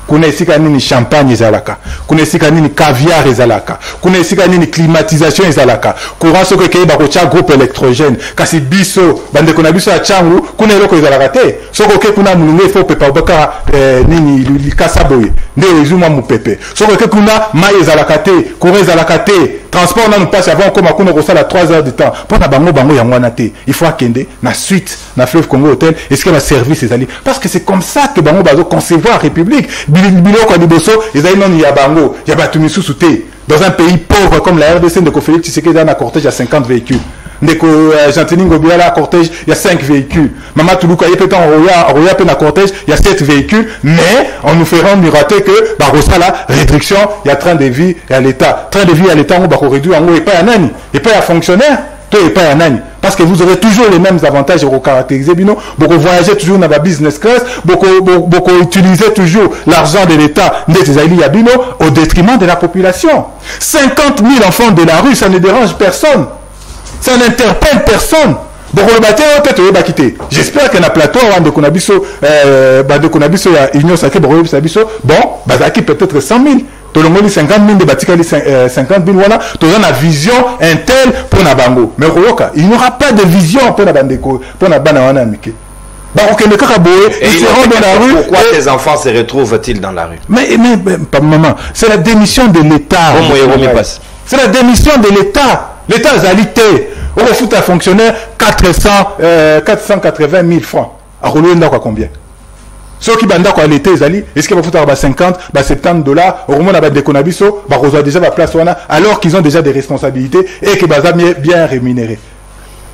Kuna esika nini champagne ezalaka, kuna esika nini caviar ezalaka, kuna esika nini climatisation ezalaka, courant soko ke ba kocha groupe électrogène, kasi biso bande kuna biso ya changu kuna eloko ezalaka te. Soko ke kuna mulungu ifo pepa baka nini likasa boye. Nde ezuma mupepe. Soko ke kuna mai ezalaka te, courant ezalaka te. Transport na nous passe avant comme kuna ko sala 3 heures de temps. Pona bango ya mwana te. Il faut akende na suite na fleuve Congo hôtel, est-ce que la service ezali parce que c'est comme ça que bango bazo concevoir république. Biloko Liboso, ils ont dit Yabango, Yabatumissou Souté. Dans un pays pauvre comme la RDC, de Félix Tshisekedi dans un cortège à 50 véhicules. Ndeko Gentini Ngobiala à cortège, il y a 5 véhicules. Maman Toulouka, il y a peut-être Roya Pen à cortège, il y a 7 véhicules. Mais on nous fera miroiter que Barossa la réduction, il y a train de vie à l'État. Train de vie à l'État, on va réduire en haut et pas à nani, et pas à fonctionnaire. Et pas un nani. Parce que vous aurez toujours les mêmes avantages pour caractériser bino. Beaucoup voyager toujours dans la business class. Beaucoup utiliser toujours l'argent de l'État au détriment de la population. 50 000 enfants de la rue, ça ne dérange personne. Ça n'interpelle personne. J'espère qu'il y a un plateau de Konabiso, il y a Union Sacrée, bon, peut-être 100 000. Tout le monde 50 000 de Batikali 50 000 voilà, tu as une vision interne pour Nabango. Mais il n'y aura pas de vision pour Nabandeko, pour Nabana Mike. Ils seront dans la rue. Pourquoi tes enfants se retrouvent-ils dans la rue? Mais maman, c'est la démission de l'État. C'est la démission de l'État. L'État a alité. On va foutre un fonctionnaire 480 000 francs. À rouler combien? Ceux qui bandent quoi l'été, est-ce qu'ils vont foutre 50, 70 $, au moment où des conabiso, ils ont déjà la place alors qu'ils ont déjà des responsabilités et qu'ils sont bien rémunérés.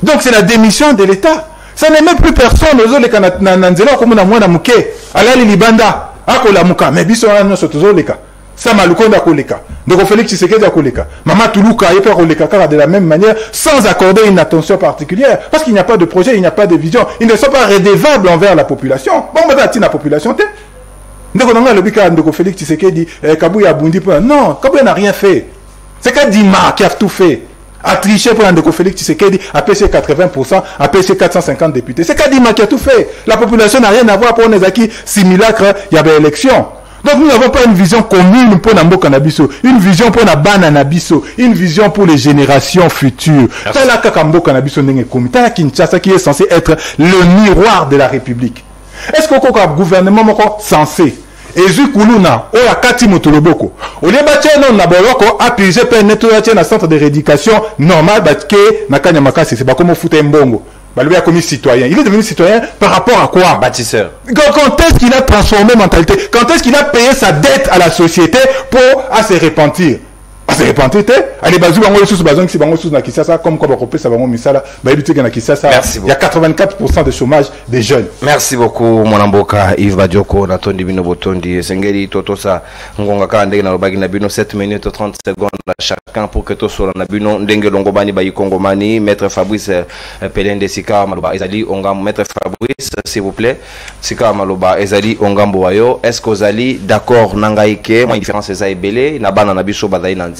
Donc c'est la démission de l'État. Ça n'est même plus personne aux autres Nanzela comme on a moins à Mouké. Alali Libanda, Akola Mouka, mais biso non c'est toujours les cas. Ça m'a l'ukonda koleka. Donc on fait que c'est que koleka. Maman Toulouka et peur koleka car de la même manière sans accorder une attention particulière parce qu'il n'y a pas de projet, il n'y a pas de vision, ils ne sont pas redevables envers la population. Bon on va la population te. Donc on a le bika de Félix Tshisekedi Kabouya Bundi non, Kabouya n'a rien fait. C'est Kadima qui a tout fait. A triché pour Ndeko Félix Tshisekedi, a pêché 80%, a pêché 450 députés. C'est Kadima qui a tout fait. La population n'a rien à voir pour Nezaki simulacre, il y avait élection. Donc nous n'avons pas une vision commune pour Nambo Kanabiso, une vision pour Nabana Nabiso, une vision pour les générations futures. Tala Kakambo Kanabiso Nenge Komi, Tala Kinshasa qui est censé être le miroir de la République. Est-ce qu'on a un gouvernement censé Ezu Kuluna, Oya Kati Mutuloboko, Olia Bache non Naboloko a pigé pour nettoyer un centre de rééducation normal, Batke Nakanya Makasi, c'est pas comme au foot Mbongo. Il est commis citoyen. Il est devenu citoyen par rapport à quoi? Bâtisseur. Quand est-ce qu'il a transformé mentalité? Quand est-ce qu'il a payé sa dette à la société pour se repentir? À se repentir, allez, bazou, bango, les sous, bazou, si bango, sous, na Kisasa, comme quoi, on ça, bango, misala, na Kisasa. Merci beaucoup. Il y a 84% de chômage des jeunes. Merci beaucoup, mon amboka, Yves Badioko, Natondi Bino Botondi, Sengeli, Totosa, Ngonga Kande, Nalobagi Nabino, 7 minutes 30 secondes à chacun pour que tout soit Nabino, Ndenge Longobani, Bayi Kongomani, Maître Fabrice Pelende Sika Maloba, Ezali, Ongam, Maître Fabrice, s'il vous plaît, Sika Maloba, Ezali, Ongam Boayo, est-ce que vous allez d'accord, Nangaike, moi, différence, Ezaï Belé, Nabana Nabiso Badaï Nanzela,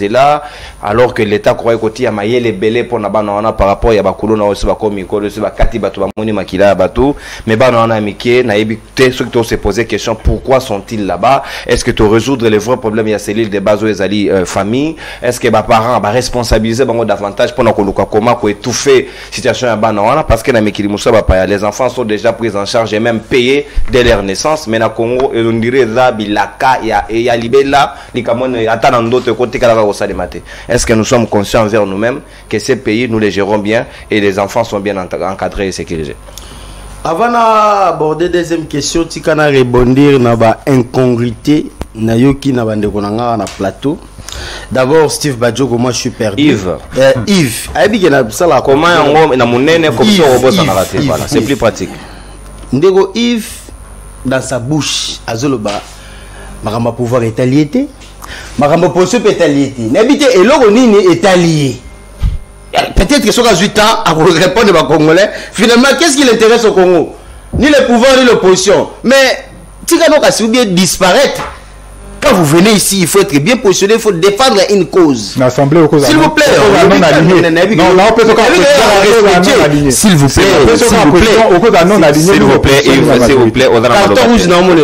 alors que l'État croyait qu'il y a les belé pour Nabana par rapport à Bakulo, aussi Bakomi, aussi Bakati Batou, Bamoni Makila Batou, mais Banana Mike, Naïbité, ceux qui ont se posé question, pourquoi sont-ils là-bas? Est-ce que tu résoudre les vrais problèmes, il y a ces l'île des bases où ils allaient famille? Est-ce que les parents vont responsabiliser davantage pour nous comment étouffer la situation à Banana? Parce que les enfants sont déjà pris en charge et même payés dès leur naissance, mais na Congo, on dirait Zabilaka, il y a Libella, d'autres côtés. Est-ce que nous sommes conscients envers nous-mêmes que ces pays, nous les gérons bien et les enfants sont bien encadrés et sécurisés? Avant d'aborder deuxième question, tu peux rebondir sur l'incongruité Nayoki na bande konanga na plateau. D'abord Steve Badjogo, moi je suis perdu. Yves. Yves. Comment on a monnaie comme ça robot en raté, voilà, c'est plus pratique. Ndego Yves dans sa bouche azoloba Makambo pouvoir est allié. Makambo position est allié. N'habite et l'eau nini est allié. Peut-être que sur 8 ans, à répondre aux Congolais, finalement, qu'est-ce qui l'intéresse au Congo? Ni le pouvoir, ni l'opposition. Mais, si vous bien disparaître, quand vous venez ici, il faut être bien positionné, il faut défendre une cause. L'Assemblée au s'il vous plaît, s'il vous plaît, on a carton rouge dans mon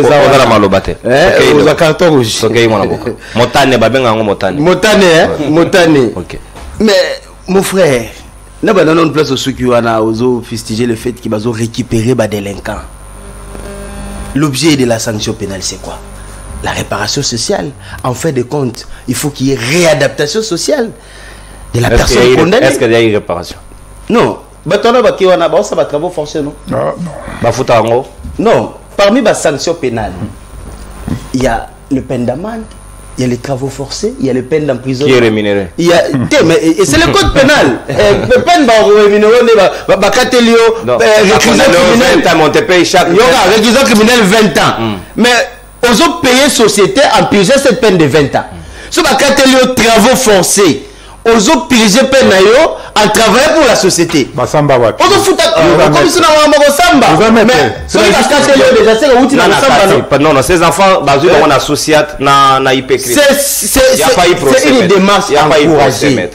carton rouge. Motane. Mais mon frère, nous avons une place au Soukiwana, aux fustiger le fait qu'ils vont récupérer les délinquants. L'objet de la sanction pénale, c'est quoi? La réparation sociale. En fin de compte, il faut qu'il y ait réadaptation sociale de la personne condamnée. Est-ce qu'il y a une réparation? Non. Ça va travaux forcés, non? Non. Parmi les sanctions pénales, il y a le peine d'amende, il y a les travaux forcés, il y a le peine d'emprisonnement. Qui est rémunéré? Il y a, mais c'est le code pénal. Le peine rémunéré, réquisition criminel 20 ans. Mais aux autres pays société en purger cette peine de 20 ans. Si vous avez travaux forcés, aux autres purger peine en travaillant pour la société. Non, ces enfants, on associé c'est une démarche encouragée.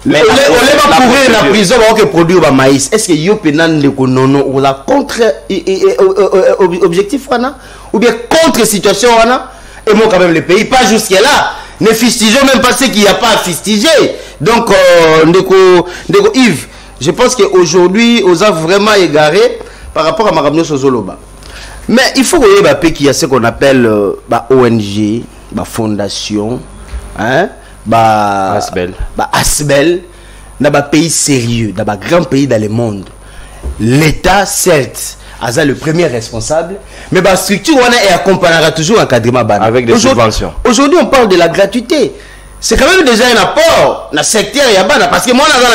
Mais on va courir la prison pour produire le maïs. Est-ce que yo pénal de konono ou la contre objectif ou bien contre situation et moi quand même le pays pas jusqu'à là. Ne fustigeons même pas ce qu'il n'y a pas à fustiger. Donc Yves, je pense qu'aujourd'hui on a vraiment égaré par rapport à Maramio Sozoloba. Mais il faut voir qu'il y a ce qu'on appelle ONG, fondation, hein? Asbel, dans un pays sérieux, dans un grand pays dans le monde. L'État, certes, a le premier responsable, mais la structure est accompagnera toujours encadrement avec des subventions. Aujourd'hui, on parle de la gratuité. C'est quand même déjà un apport dans le secteur parce que moi, dans la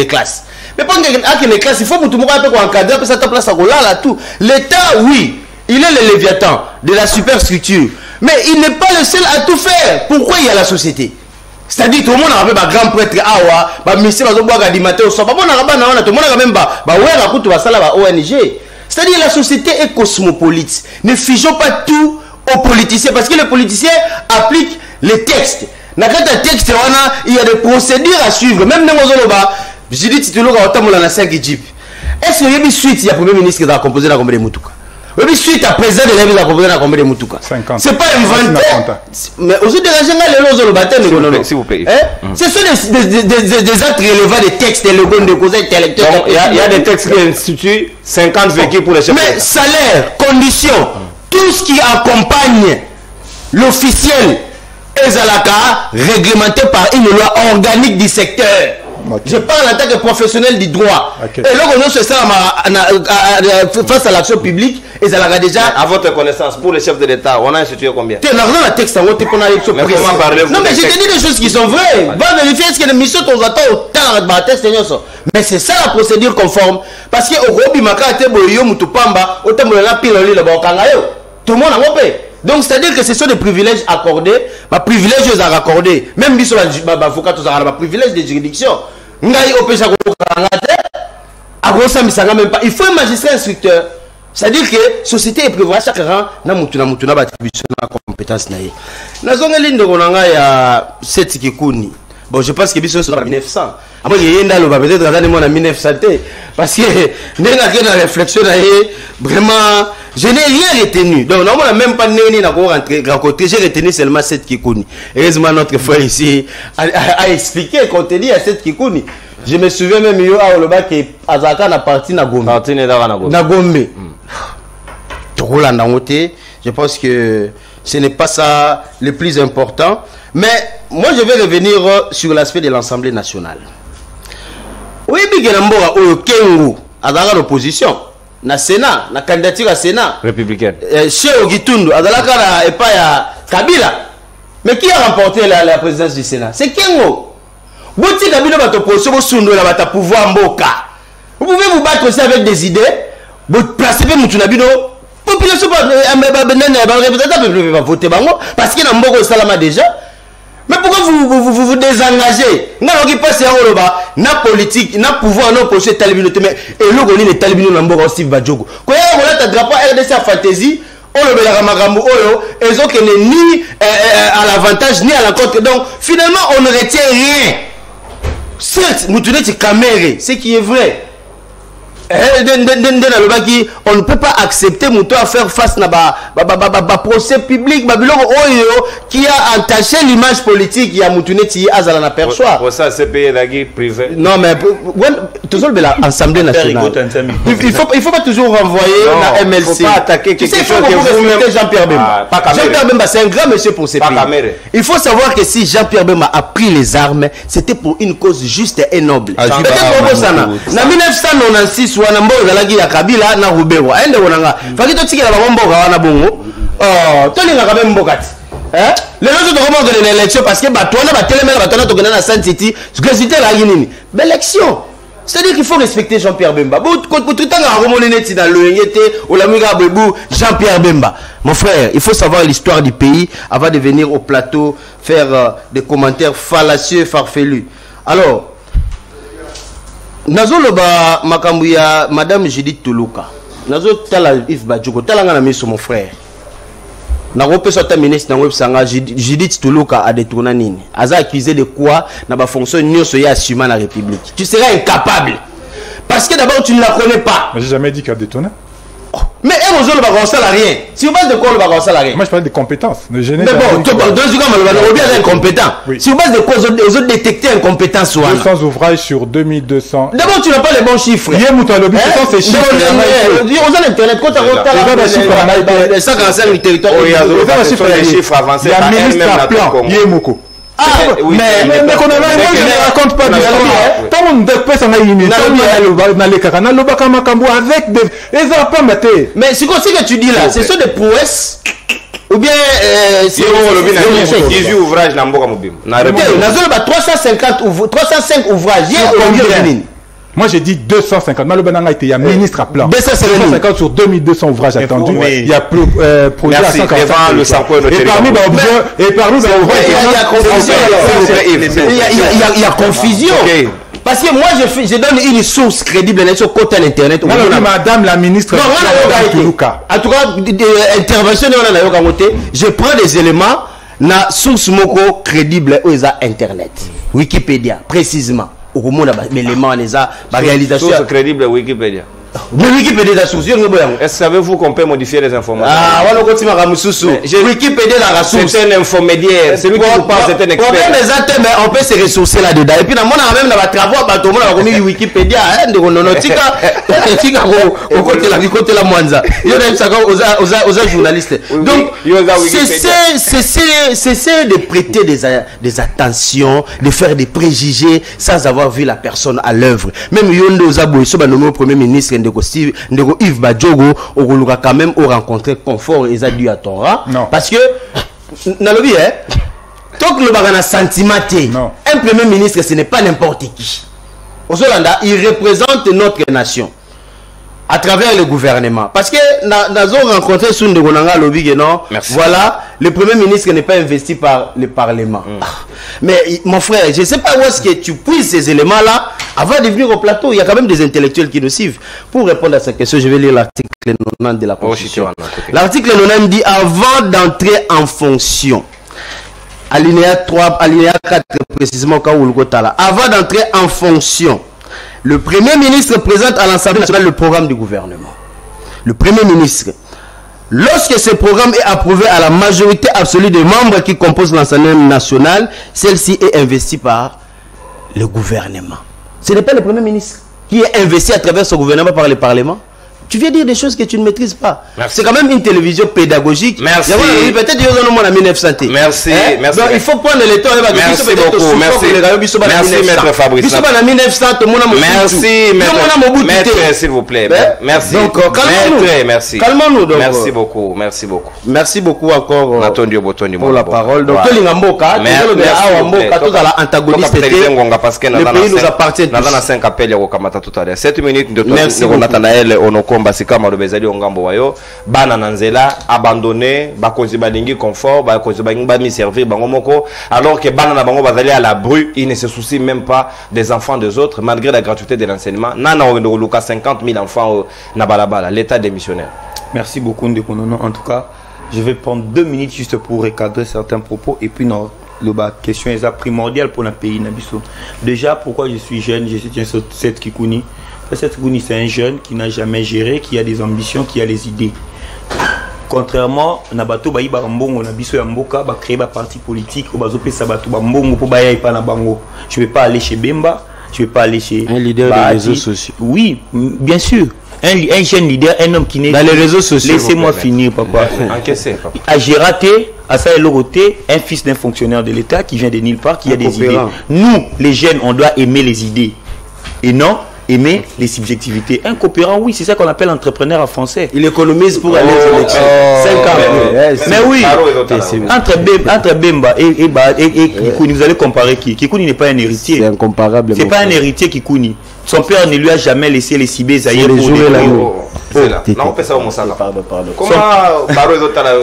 classe. Mais pas que les classes, il faut que tout le monde encadrer, parce que ça place à là tout. L'État, oui, il est le léviathan de la superstructure. Mais il n'est pas le seul à tout faire. Pourquoi il y a la société? C'est-à-dire tout le monde a un grand prêtre, ministère tout le monde a même ONG. C'est-à-dire la société est cosmopolite. Ne figeons pas tout aux politiciens parce que les politiciens appliquent les textes. Dans le texte, il y a des procédures à suivre. Même dans j'ai dit que tu 5 Jeep. Est-ce qu'il y a une suite, il y a le premier ministre qui a composé la combien de Moutouka? Oui, suite à président de la composé la combien de Moutouka? 50. C'est pas inventé. Mais aussi de la s'il vous plaît. Ce sont des actes relevant des textes et le bon de cause intellectuelle. Il y a des textes qui instituent 50 véhicules pour les chefs. Mais salaire, conditions, tout ce qui accompagne l'officiel est réglementé par une loi organique du secteur. Okay. Je parle en tant que professionnel du droit. Okay. Et là, on se sent face à l'action publique et ça l'a déjà. À votre connaissance, pour les chefs de l'État, on a institué combien? Tu as un texte, non, mais j'ai dit des choses qui sont vraies. Va vérifier ce que les missions t'ont attend autant de test. Mais c'est ça la procédure conforme. Parce que au Robi Makate Boyo Mutupamba, autant la pile le Bokangayo. Tout le monde a compris. Donc, c'est-à-dire que ce sont des privilèges accordés, ma privilèges à accorder. Même si on a avocat, on a privilège de juridiction. Il faut un magistrat instructeur. C'est-à-dire que la société est prévue à chaque rang, na attribution de compétence. Dans la ligne de 7 Kikuni. Bon, je pense que c'est en 1900. Après, il y a peut-être en 1900. Parce que, dans la réflexion, vraiment, je n'ai rien retenu. Donc, normalement, même pas rencontré. J'ai retenu seulement 7 Kikuni. Heureusement, notre frère ici a expliqué le contenu à 7 Kikuni. Je me souviens même, que Azaka n'a parti na Gombe. Na Gombe. Je pense que ce n'est pas ça le plus important. Mais moi, je vais revenir sur l'aspect de l'Assemblée nationale. Oui, bien Kengu, à l'opposition, na Sénat, na candidature à Sénat républicaine. Chez Ogitundu, à la Kabila. Mais qui a remporté la présidence du Sénat? C'est Kengu. Bouti Kabila va t'opposer au Sundu, la va pouvoir Mboka. Vous pouvez vous battre aussi avec des idées. Vous placez Moutunabino population va voter parce qu'il y a un bon salama déjà. Mais pourquoi vous désengagez? N'a passe na politique, na pouvoir, na projet talibinoté, mais et le goni les talibino n'ambo Steve Badjogo. Quand on a ta drapeau RDC à fantasy, on le bela ramagambo oyo, et donc ni à l'avantage ni à la contre. Donc finalement on ne retient rien. Certes, nous tenons ces caméras, ce qui est vrai. On ne peut pas accepter Mouto à faire face à procès public qui a entaché l'image politique. Il y a Moutouneti Azala n'aperçoit. Pour ça, c'est payé la guerre privée. Non, mais toujours l'Assemblée nationale. Il faut pas toujours renvoyer la MLC. Il ne faut pas attaquer quelque chose que vous-même. Jean-Pierre Bemba. Jean-Pierre Bemba, c'est un grand monsieur pour ces pays. Il faut savoir que si Jean-Pierre Bemba a pris les armes, c'était pour une cause juste et noble. Peut-être en 1996, wana mboka zalaki ya Kabila na Rubero aende wonanga faki to tikela ba mboka wana bongo to linga ka même mboka ti les gens de comment donner l'élection parce que batwana batelemela batwana to gana na Sun City ce que c'était la nini l'élection c'est-à-dire qu'il faut respecter Jean-Pierre Bemba tout tanga romone neti dans le ngete olamuka bebu Jean-Pierre Bemba mon frère il faut savoir l'histoire du pays avant de venir au plateau faire des commentaires fallacieux farfelus alors Nazo loba makambu ya Madame Judith Tuluka. Nazo tala Yves Badjogo. Tala nga na miso mon frère. Nako pesa ta ministre na websanga Judith Tuluka a détourné nini. Aza accusé de quoi na ba fonction nyonso ya assuma la République. Tu seras incapable. Parce que d'abord tu ne la connais pas. Mais j'ai jamais dit qu'elle a détourné. Mais on ne va pas rien. Si on base de quoi on va pas rien. Moi je parle de compétences. Mais bon, dans ce cas, on bien incompétent. Si on base de quoi on autres détecter incompétence. 200 ouvrages sur 2200. D'abord tu n'as pas les bons chiffres. Il y a Moutalobi, c'est chiffres. On a l'internet quand tu as les 145 territoires. Les chiffres avancés. Il y a un ministre à plan. Il y a Moko. Ah, mais qu'on a là, je ne raconte pas de ça. Tout le monde peut s'en aller avec des. Ils ont pas mettre. Mais c'est quoi que tu dis là? Ce sont des prouesses? Ou bien. C'est 18 ouvrages dans Mboka Mobim. On a 305 ouvrages. Moi j'ai dit 250. Malobananga était un ministre à plan. 250 sur 2200 ouvrages attendus. Il y a projet à 145. Et parmi il y a confusion. Parce que moi je donne une source crédible sur côté à l'internet. Madame la ministre. En tout cas, intervention je prends des éléments na source moko crédible aux internet. Wikipédia précisément. Mais les gens les a réalisation crédible Wikipédia. Wikipédia source. Est-ce que savez-vous qu'on peut modifier les informations? Ah, voilà continue à Mususu. Wikipédia la source. C'est un infomédiaire. Celui qui vous parle c'est un expert. On peut se ressourcer là-dedans. Et puis dans mon même dans la travaux bateau on a commis Wikipédia hein de nonotika tika au côté la Mwanza. Il y a même ça aux journalistes. Donc c'est de prêter des attentions, de faire des préjugés sans avoir vu la personne à l'œuvre. Même Yondo Zabo so ba nommé premier ministre Ndeko Yves Badjogo on quand même au rencontrer confort et ça dû à Torah parce que nalobi tant que le bagana sentimenté un premier ministre ce n'est pas n'importe qui au Zolanda il représente notre nation à travers le gouvernement parce que nous rencontré sous Ndegonanga lobby que non voilà le premier ministre n'est pas investi par le parlement mais mon frère je ne sais pas où est-ce que tu puisses ces éléments là avant de venir au plateau. Il y a quand même des intellectuels qui nous suivent. Pour répondre à cette question, je vais lire l'article 90 de la Constitution. L'article 90 dit avant d'entrer en fonction, alinéa 3, alinéa 4 précisément quand vous le là. Avant d'entrer en fonction, le Premier ministre présente à l'Assemblée nationale le programme du gouvernement. Le Premier ministre, lorsque ce programme est approuvé à la majorité absolue des membres qui composent l'Assemblée nationale, celle-ci est investie par le gouvernement. Ce n'est pas le Premier ministre qui est investi à travers son gouvernement par le Parlement. Tu viens dire des choses que tu ne maîtrises pas. C'est quand même une télévision pédagogique. Merci. Peut-être qu'il y a 1900. Merci. Donc il faut prendre le temps. Merci beaucoup. Merci Maître Fabrice. Merci Maître s'il vous plaît. Merci. Donc calmons-nous. Merci. Calmons-nous donc. Merci beaucoup. Merci beaucoup. Merci beaucoup encore pour la parole. Donc Tolingamboka, antagoniste. Le pays nous appartient. 7 minutes de Nathanaël Onoko. comme basika malobezali ongambo wayo bana nanzela abandonné bakonzi balingi confort bakonzi balingi ba mi servir bango moko alors que bana na bango bazali à l'abri ils ne se soucient même pas des enfants des autres malgré la gratuité de l'enseignement nana on luka 50 000 enfants na balabala l'état démissionnaire. Merci beaucoup Ndekonono. En tout cas je vais prendre 2 minutes juste pour recadrer certains propos et puis non le question est primordiale pour le pays Nabiso. Déjà pourquoi je suis jeune, je soutiens cette Kikouni. Cette Kikouni c'est un jeune qui n'a jamais géré, qui a des ambitions, qui a les idées. Contrairement Nabato Baïba Mbongo Nabiso Yamboka ba créer un parti politique au bazo pesa bato ba Mbongo pour baya ipa na bango. Je vais pas aller chez Bemba, je vais pas aller chez un leader des réseaux sociaux. Oui, bien sûr. Un jeune leader, un homme qui n'est dans les réseaux sociaux. Laissez-moi finir, papa. Encaissé, papa. J'ai raté, à ça et l'aureté, un fils d'un fonctionnaire de l'État qui vient de nulle part, qui a des idées. Nous, les jeunes, on doit aimer les idées. Et non aimer les subjectivités. Un coopérant, oui, c'est ça qu'on appelle entrepreneur en français. Il économise pour aller aux élections. 5 ans. Mais oui, entre Bemba et Kikouni, vous allez comparer qui? Kikouni n'est pas un héritier. C'est incomparable. C'est pas un héritier Kikouni. Son père ne lui a jamais laissé les Sibé Zaïre pour jouer la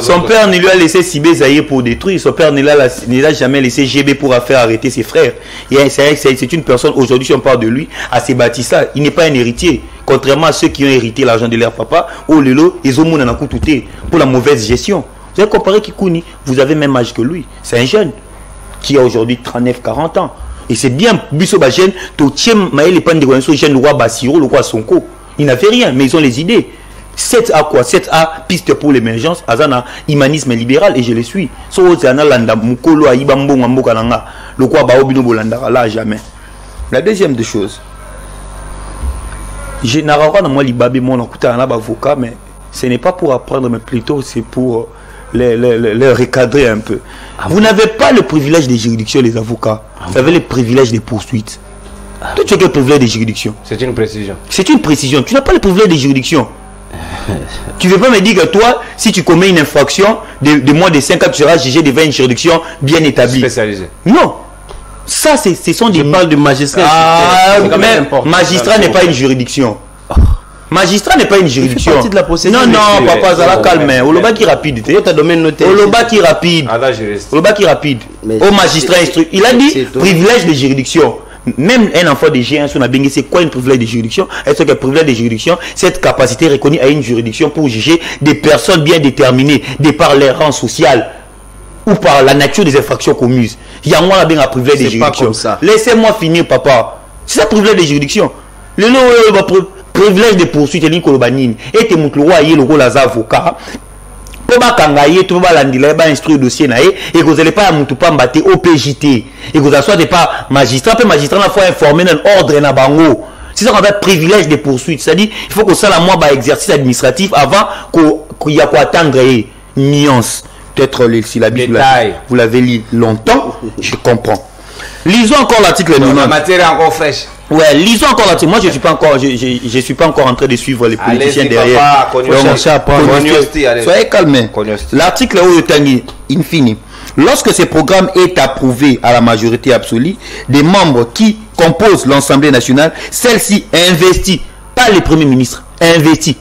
Son père ne lui a laissé Sibé Zaïre pour détruire. Son père ne l'a jamais laissé GB pour faire arrêter ses frères. C'est une personne, aujourd'hui si on parle de lui, à s'est bâti ça. Il n'est pas un héritier. Contrairement à ceux qui ont hérité l'argent de leur papa, oh lelo, ils ont mon tout pour la mauvaise gestion. Vous avez comparé Kikouni, vous avez même âge que lui. C'est un jeune qui a aujourd'hui 39-40 ans. Et c'est bien, Bisso Bajen, Totiem, Maël et Pandégoyenso, jeune roi Bassiro, le roi Sonko. Ils n'avaient rien, mais ils ont les idées. 7A quoi? 7A, piste pour l'émergence, Azana, humanisme libéral, et je le suis. So, Zana Landa, Mukolo, Aibambo, Mambokananga, le roi Baobino Bolanda, là, jamais. La deuxième des choses, je n'ai pas moi l'Ibabé, mon avocat, mais ce n'est pas pour apprendre, mais plutôt c'est pour les recadrer un peu. Vous n'avez pas le privilège des juridictions, les avocats. Vous avez le privilège des poursuites. Toi, tu as le privilège des juridictions. C'est une précision. C'est une précision. Tu n'as pas le privilège des juridictions. Tu ne veux pas me dire que toi, si tu commets une infraction de moins de 5 ans, tu seras jugé devant une juridiction bien établie. Spécialisée. Non. Ça, ce sont des... Je parle de magistrat. Mais magistrat n'est pas une juridiction. Magistrat n'est pas une juridiction. Non, non, papa, ça va calmer. Oloba qui rapide. Oloba qui rapide. Oloba qui rapide. Au magistrat instruit. Il a dit privilège de juridiction. Même un enfant de G1 sur la Bengue, c'est quoi une privilège de juridiction? Est-ce que le privilège de juridiction, cette capacité reconnue à une juridiction pour juger des personnes bien déterminées, de par leur rang social ou par la nature des infractions commises? Il y a moi un privilège de juridiction. Laissez-moi finir, papa. C'est ça, privilège de juridiction. Le privilège de poursuite, et Kolobanine, et te montre le roi, le rôle des avocats. Pour kangaye, tout va l'instruire instruire dossier nae, et que vous n'allez pas à Moutoupa mbaté au PJT, et que vous n'assoyez pas magistrat, puis magistrat, il faut informer dans l'ordre na bango. C'est ça qu'on appelle privilège de poursuite. C'est-à-dire, il faut que ça la moi exercice administratif avant qu'il y a quoi attendre nuance. Peut-être les syllabes, vous l'avez lu longtemps, je comprends. Lisons encore l'article. La matière est encore fraîche. Ouais, lisons encore l'article. Moi, je suis pas encore en train de suivre les politiciens derrière. Soyez calmés. L'article où in fine. Lorsque ce programme est approuvé à la majorité absolue des membres qui composent l'Assemblée nationale, celle-ci investit, pas les premiers ministres, investit,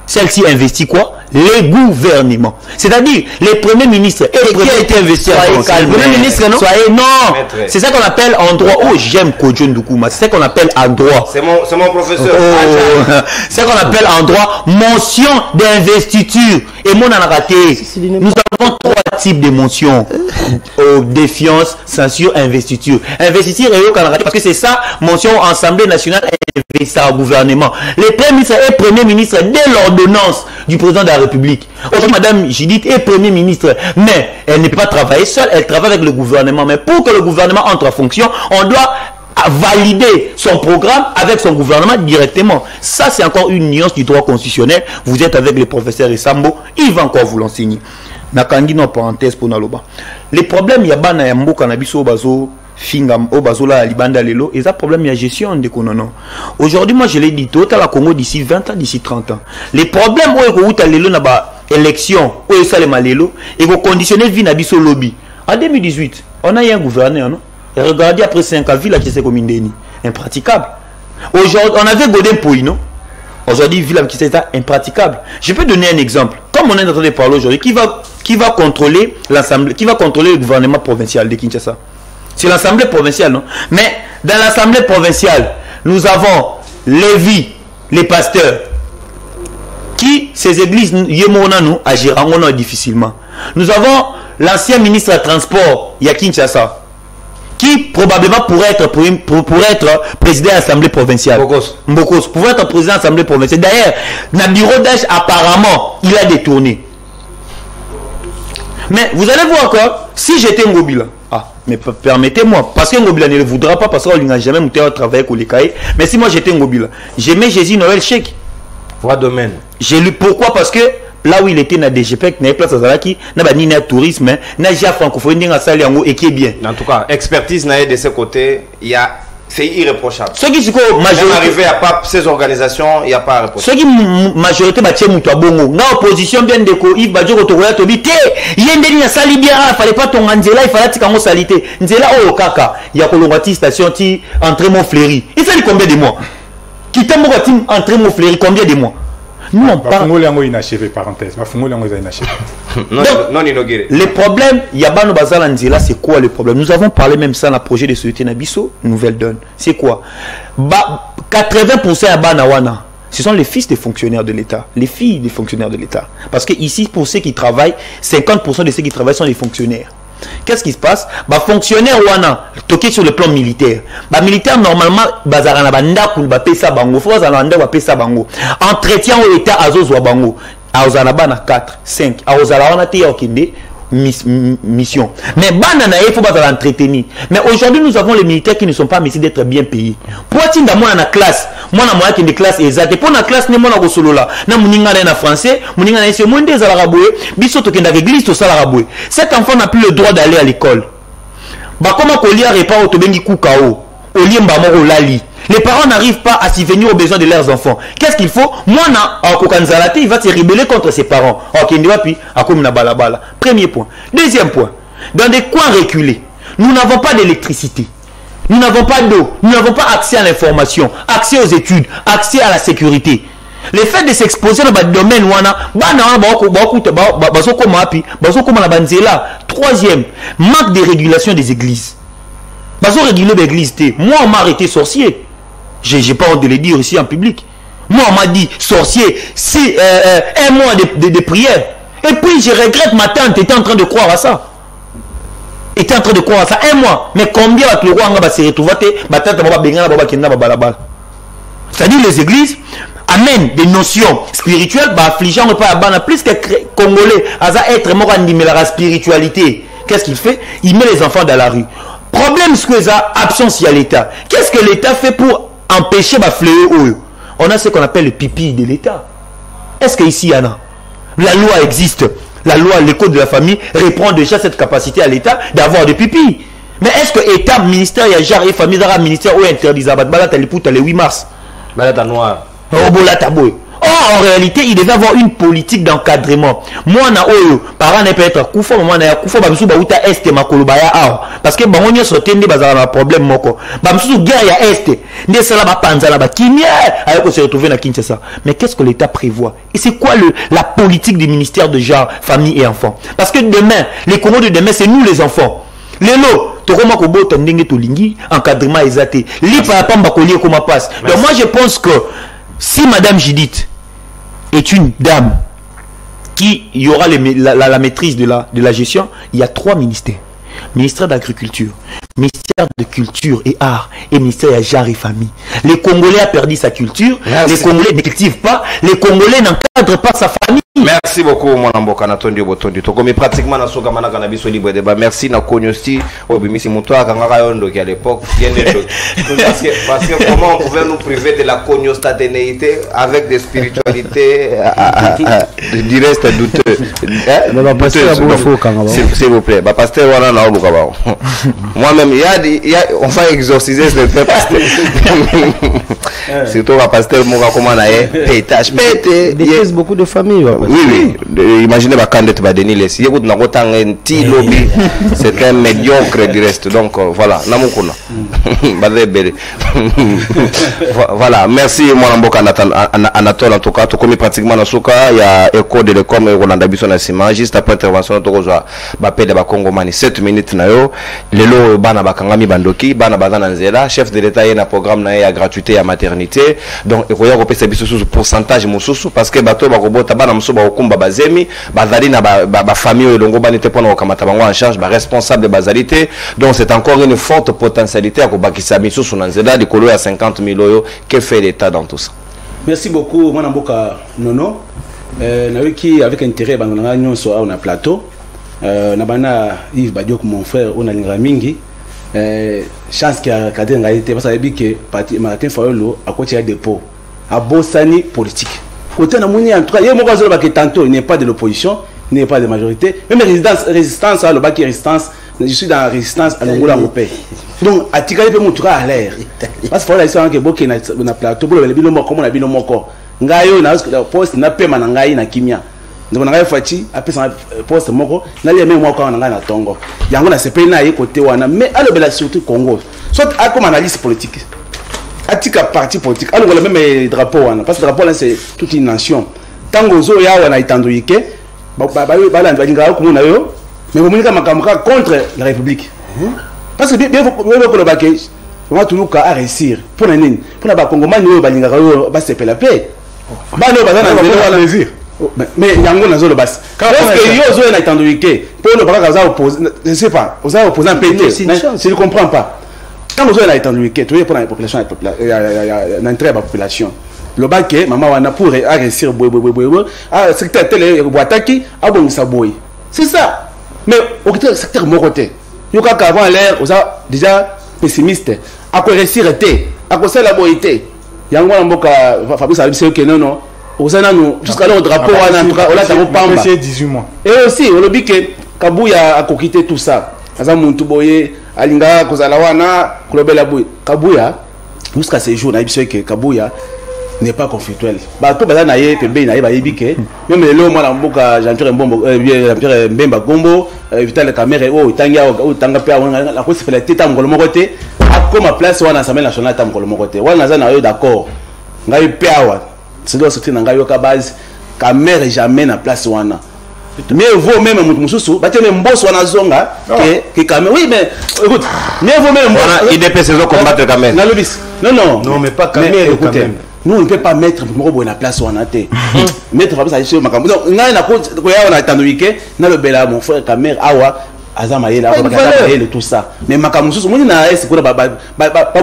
celle-ci investit quoi? Les gouvernements. C'est-à-dire les premiers ministres. Et qui a été investi à le premier ministre, non? Soyez non. C'est ça qu'on appelle en droit. Oh, j'aime Kodjon Doukouma. C'est ça qu'on appelle en droit. C'est mon professeur. C'est ça qu'on appelle en droit motion d'investiture. Et mon en a raté. Nous avons 3 types de motions. Défiance, censure, investiture. Investiture et parce que c'est ça, motion Assemblée nationale investit au gouvernement. Les premiers ministres et premiers ministres dès l'ordonnance du président de la République. Aujourd'hui, Madame Judith est Premier ministre, mais elle ne peut pas travailler seule, elle travaille avec le gouvernement. Mais pour que le gouvernement entre en fonction, on doit valider son programme avec son gouvernement directement. Ça, c'est encore une nuance du droit constitutionnel. Vous êtes avec le professeur Isambo, il va encore vous l'enseigner. Nakandi non parenthèse pour Naloba. Les problèmes, il y a bana yambo kanabiso bazo fingam o bazola libanda lelo et ça problème il y a gestion de konono. Aujourd'hui moi je l'ai dit tout à la Congo d'ici 20 ans d'ici 30 ans. Les problèmes où est lelo na ba élection où est ça les malelo et vous conditionnez vie na biso lobby. En 2018, on a eu un gouverneur non. Et regardez après 5 ans ville qui s'est comme indéni, impraticable. Aujourd'hui, on avait Godin Pouy non. Aujourd'hui, vivre avec Kinshasa est impraticable. Je peux donner un exemple. Comme on est en train de parler aujourd'hui, qui va contrôler l'Assemblée, qui va contrôler le gouvernement provincial de Kinshasa? C'est l'Assemblée provinciale, non? Mais dans l'Assemblée provinciale, nous avons les pasteurs, qui, ces églises, nous agiront difficilement. Nous avons l'ancien ministre des Transports, Kinshasa, qui probablement pourrait être président de l'Assemblée provinciale. Mbokos pourrait être président de l'Assemblée provinciale. D'ailleurs, dans le bureau d'âge, apparemment, il a détourné. Mais vous allez voir encore, si j'étais Ngobila, mais permettez-moi, parce que Ngobila ne le voudra pas, parce qu'on n'a jamais monté à travailler avec les cahiers, mais si moi j'étais Ngobila, j'aimais Jésus Noël Cheikh. Voix domaine. J'ai lu pourquoi, parce que là où il était dans DGPEC, dans les places à Zalaki, n'a pas ni tourisme, n'a pas francophonie, n'a pas et qui est bien. En tout cas, expertise n'a de ce côté, il y a. C'est irréprochable. Ceux qui sont arrivé à pas ces organisations, il n'y a pas à reprocher. Ceux qui majorité battent Moutoua Bongo. Dans l'opposition, bien de Yves Badjo Rotogoya Tobité, il y a une délit à Sali bien, il fallait pas ton Nzela, il fallait que tu salité. Nzela au Kaka, il y a Kolongati station qui entre mon fléri. Il fait combien de mois? Qui t'a entre mon fléri combien de mois? Nous on parle. Inachevé parenthèse. Les problèmes, Yabano Bazal Nzela, c'est quoi le problème? Nous avons parlé même ça dans le projet de société Nabiso, Nouvelle Donne. C'est quoi? 80% Yabanawana, ce sont les fils des fonctionnaires de l'État, les filles des fonctionnaires de l'État. Parce que ici, pour ceux qui travaillent, 50% de ceux qui travaillent sont des fonctionnaires. Qu'est-ce qui se passe? Fonctionnaire wana toqué sur le plan militaire. Militaire normalement bazarana banda kul ba pesa bango. Faut bazalanda ba pesa bango. Entretien au état azozwa bango. Azana bana 4, 5. Azala wana te okinde mission. Mais banana il faut bazala entretenir. Mais aujourd'hui nous avons les militaires qui ne sont pas mérité d'être bien payés. Pour atteindre moi na classe, moi na moi qui de classe exacte. Pour na classe ne moi na solo là. Na muninga na français, muninga na c'est moins des alaraboé, biso to kenda église to salaraboé. Cet enfant n'a plus le droit d'aller à l'école. Comment colia répare au tobengi kukao, au liemba moro lali. Les parents n'arrivent pas à subvenir aux besoins de leurs enfants. Qu'est-ce qu'il faut? Moi, il va se rebeller contre ses parents. Premier point. Deuxième point. Dans des coins reculés, nous n'avons pas d'électricité. Nous n'avons pas d'eau. Nous n'avons pas accès à l'information, accès aux études, accès à la sécurité. Le fait de s'exposer dans le domaine, troisième, manque de régulation des églises. Réguler l'église. Moi, on m'a arrêté sorcier. J'ai pas honte de le dire ici en public. Moi, on m'a dit, sorcier, si un mois de prière. Et puis, je regrette, ma tante était en train de croire à ça. Était en train de croire à ça. Un mois. Mais combien le roi va se retrouver? C'est-à-dire, les églises amènent des notions spirituelles, affligeant pas à plus que Congolais, à être mort en la spiritualité. Qu'est-ce qu'il fait? Il met les enfants dans la rue. Problème, c'est que ça, absence, il y a l'État. Qu'est-ce que l'État fait pour empêcher ma fléau? On a ce qu'on appelle le pipi de l'État. Est-ce qu'ici, il y en a? La loi existe. La loi, le code de la famille répond déjà cette capacité à l'État d'avoir des pipis. Mais est-ce que l'État, ministère, il y a genre et famille, dans ministère où interdit ça? Le 8 mars. Balata noir. En réalité, il devait avoir une politique d'encadrement. Moi, na oyo, parents ne peut être koufa, moi na koufa, bamsou ba uta est makolobaya a. Parce que bangonyo sotende bazala na problème moko. Bamsou guerre ya est. Ne sala ba panzala ba kimia, ayoko se retrouver na Kinshasa. Mais qu'est-ce que l'État prévoit? Et c'est quoi la politique du ministère de genre, famille et enfants? Parce que demain, les Congos de demain, c'est nous les enfants. Lelo, tokoma ko boto ndenge to lingi, encadrement ezate. Li pa pamba ko lié comment passe. Donc moi je pense que si Madame Judith est une dame qui y aura la maîtrise de la gestion, il y a 3 ministères. Ministère d'Agriculture, ministère de Culture et Art et ministère de Genre et Famille. Les Congolais ont perdu sa culture, les Congolais ne cultivent pas, les Congolais n'encadrent pas sa famille. Merci beaucoup, mon amboka Natondi Botondi. Tokomi pratiquement na soka manaka na biso libre débat. Merci na konyosti obimisi mutoa kangaka yondo qui à l'époque parce que comment on pouvait nous priver de la cognostaténéité avec des spiritualités du reste douteux. S'il vous plaît, pasteur wana na obuka ba. Moi-même on va exorciser ce pasteur. Surtout un pasteur moka comment na pétage pété. Déteste beaucoup de familles. Oui, imaginez ma candidate va Denis Lessi. Il y a un petit lobby. C'est un médiocre du reste. Donc voilà, namukuna. Voilà, merci mon mboka Anatole. En tout cas, tout comme pratiquement dans ce cas, il y a écho de l'école Rolanda Bisson Nassima. Juste après intervention, tu rejoins Bapé de Bakongomani 7 minutes na yo. Lelo bana bakangami bandoki, bana bazana nzela, chef de l'État y a un programme na ya gratuité à maternité. Donc il y a repé biso sous pourcentage mususu parce que bato bakobota bana musuba okumba bazemi, bazali na ba famille longo bani te pona okamata bango en charge, ba responsable bazalité. Donc c'est encore une forte potentialité à kobakisa biso sous nzela de kolo ya 50 000 euros. Que fait l'État dans tout ça? Merci beaucoup, mon amboka Nono. Qui avec intérêt, on a plateau. Nabana Yves Badiok, mon frère, on a mingi. Chance qu'il y a cadre réalité parce que Martin Fayolo a côté dépôt à Bossani politique. Côté na moni en tout cas, il y a mon gars qui tantôt il n'est pas de l'opposition, il n'est pas de majorité. Même résistance à le bac résistance. Je suis dans la résistance à l'Angola européen. Donc, à Tikali peut montrer à l'air. Parce que voilà, il y a un plateau pour le bilan comme on a bilan moko. Ngayo na poste na pema na ngai na kimia. Donc on a fait après ça poste moko na lié même moko na ngai na tongo. Yango na CP na côté wana mais à le surtout Congo. Soit à comme analyse politique. À tika parti politique. Alors le même drapeau wana parce que drapeau là c'est toute une nation. Tango zo ya wana itandoyike. Ba linga ko na yo. Mais vous m'avez contre la République. Parce que bien vous le baquet, on va tout à réussir. Pour la ligne, pour la Congomani, on va se faire la paix. Mais il y a un peu de bas. Parce que yo zo na itandoyike. Pour le bac ça oppose, je sais pas, vous avez opposé un PT. Je ne comprends pas. Quand vous avez itandoyike, tu es pour la population, l'entrée de la population. Le baquet, maman wana pour réussir ah secteur télé boataki a bon ça boy. C'est ça. Mais au secteur mon côté, il y a qu'avant l'air, on a déjà pessimiste. À quoi réussir était, à quoi c'est la beauté. Il y a un moment Fabrice a dit que non, jusqu'à là au drapeau, on a un pamba. 18 mois. Et aussi, on a dit que Kabouya a coquité tout ça. Azam Mountouboye, Alinga, Kozalawana, Kolobela Bouy. Kabouya, jusqu'à ces jours, on a dit que Kabouya n'est pas conflictuel. Bato baza na ye pembe na ye ba yebike même lelo mwana mboka Jean-Pierre Mbombo Jean-Pierre Mbemba Gombo Vital Kamere o tanga pe la ko se fait la tête ngolo moko te akoma place wana Assemblée nationale tam ngolo moko te wana za na yo d'accord ngai pe awa c'est doit sortir na ngai yo ka base Kamere jamais na place wana mais vaut même mususu batene mboso wana zonga que Kamere oui mais écoute mais vaut même mboso IDP saison combattre Kamere na lobis non mais pas Kamere quand même. Nous on ne peut pas mettre la place où on a été. Mettre Fabrice Aïssé au Macambo. Donc, on a attendu na le bela mon frère Kamere awa azamaye là tout ça. Mais Macambo sous mon na est pour pas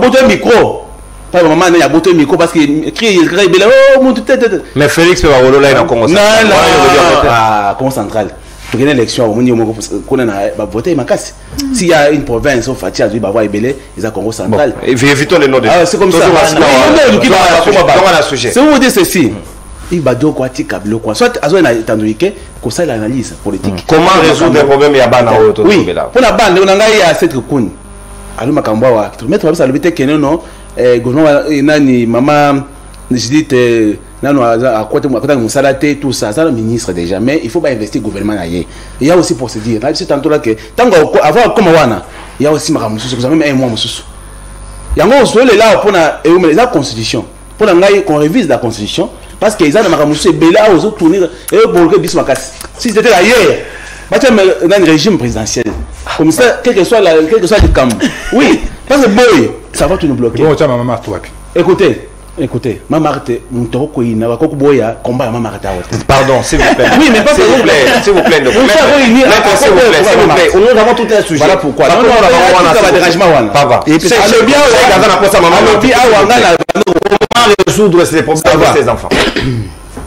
botter micro. Pas maman na botter micro parce que crie bela oh mon tête. Mais Félix peut avoir là dans Congo central. Ah Congo central. Pour gagner l'élection au monde qu'on a voté makasi. S'il y a une province au Fatia du Bava Ebele, ils ont Congo central. Évitons les noms de. Ah c'est comme ça. C'est vous dire ceci. Il va dire quoi ti câble quoi. Soit azo na tandoike comme ça l'analyse politique. Comment résoudre les problèmes ya bana auto. Oui. Pour la bande on a ya cette kun. Alors makamba wa. Mettre ça le bité que non gouvernement nani maman je dis non à côté de tout ça ça le ministre déjà mais il faut pas investir gouvernement ailleurs il y a aussi pour se dire c'est tantôt là que tant avant comme wana il y a aussi makamususu vous avez même un mois mususu yango sur les là pour la constitution pour qu'on révise la constitution parce que ils ont makamususu bela aux autres tourner et pour que bis makasi si c'était ailleurs bah dans un régime présidentiel comme ça quel que soit le camp oui parce que boy ça va tout nous bloquer Écoutez, ma Marthe, mon toko ina va koku boya combat ma Marthe. Pardon, s'il vous plaît. Oui, mais pas s'il vous plaît, s'il vous plaît. S'il vous plaît. On avons tout un sujet. Voilà pourquoi. Non, on va dérangement wana. Papa. Et puis c'est bien dans la poste maman. Comment résoudre ces problèmes de ces enfants?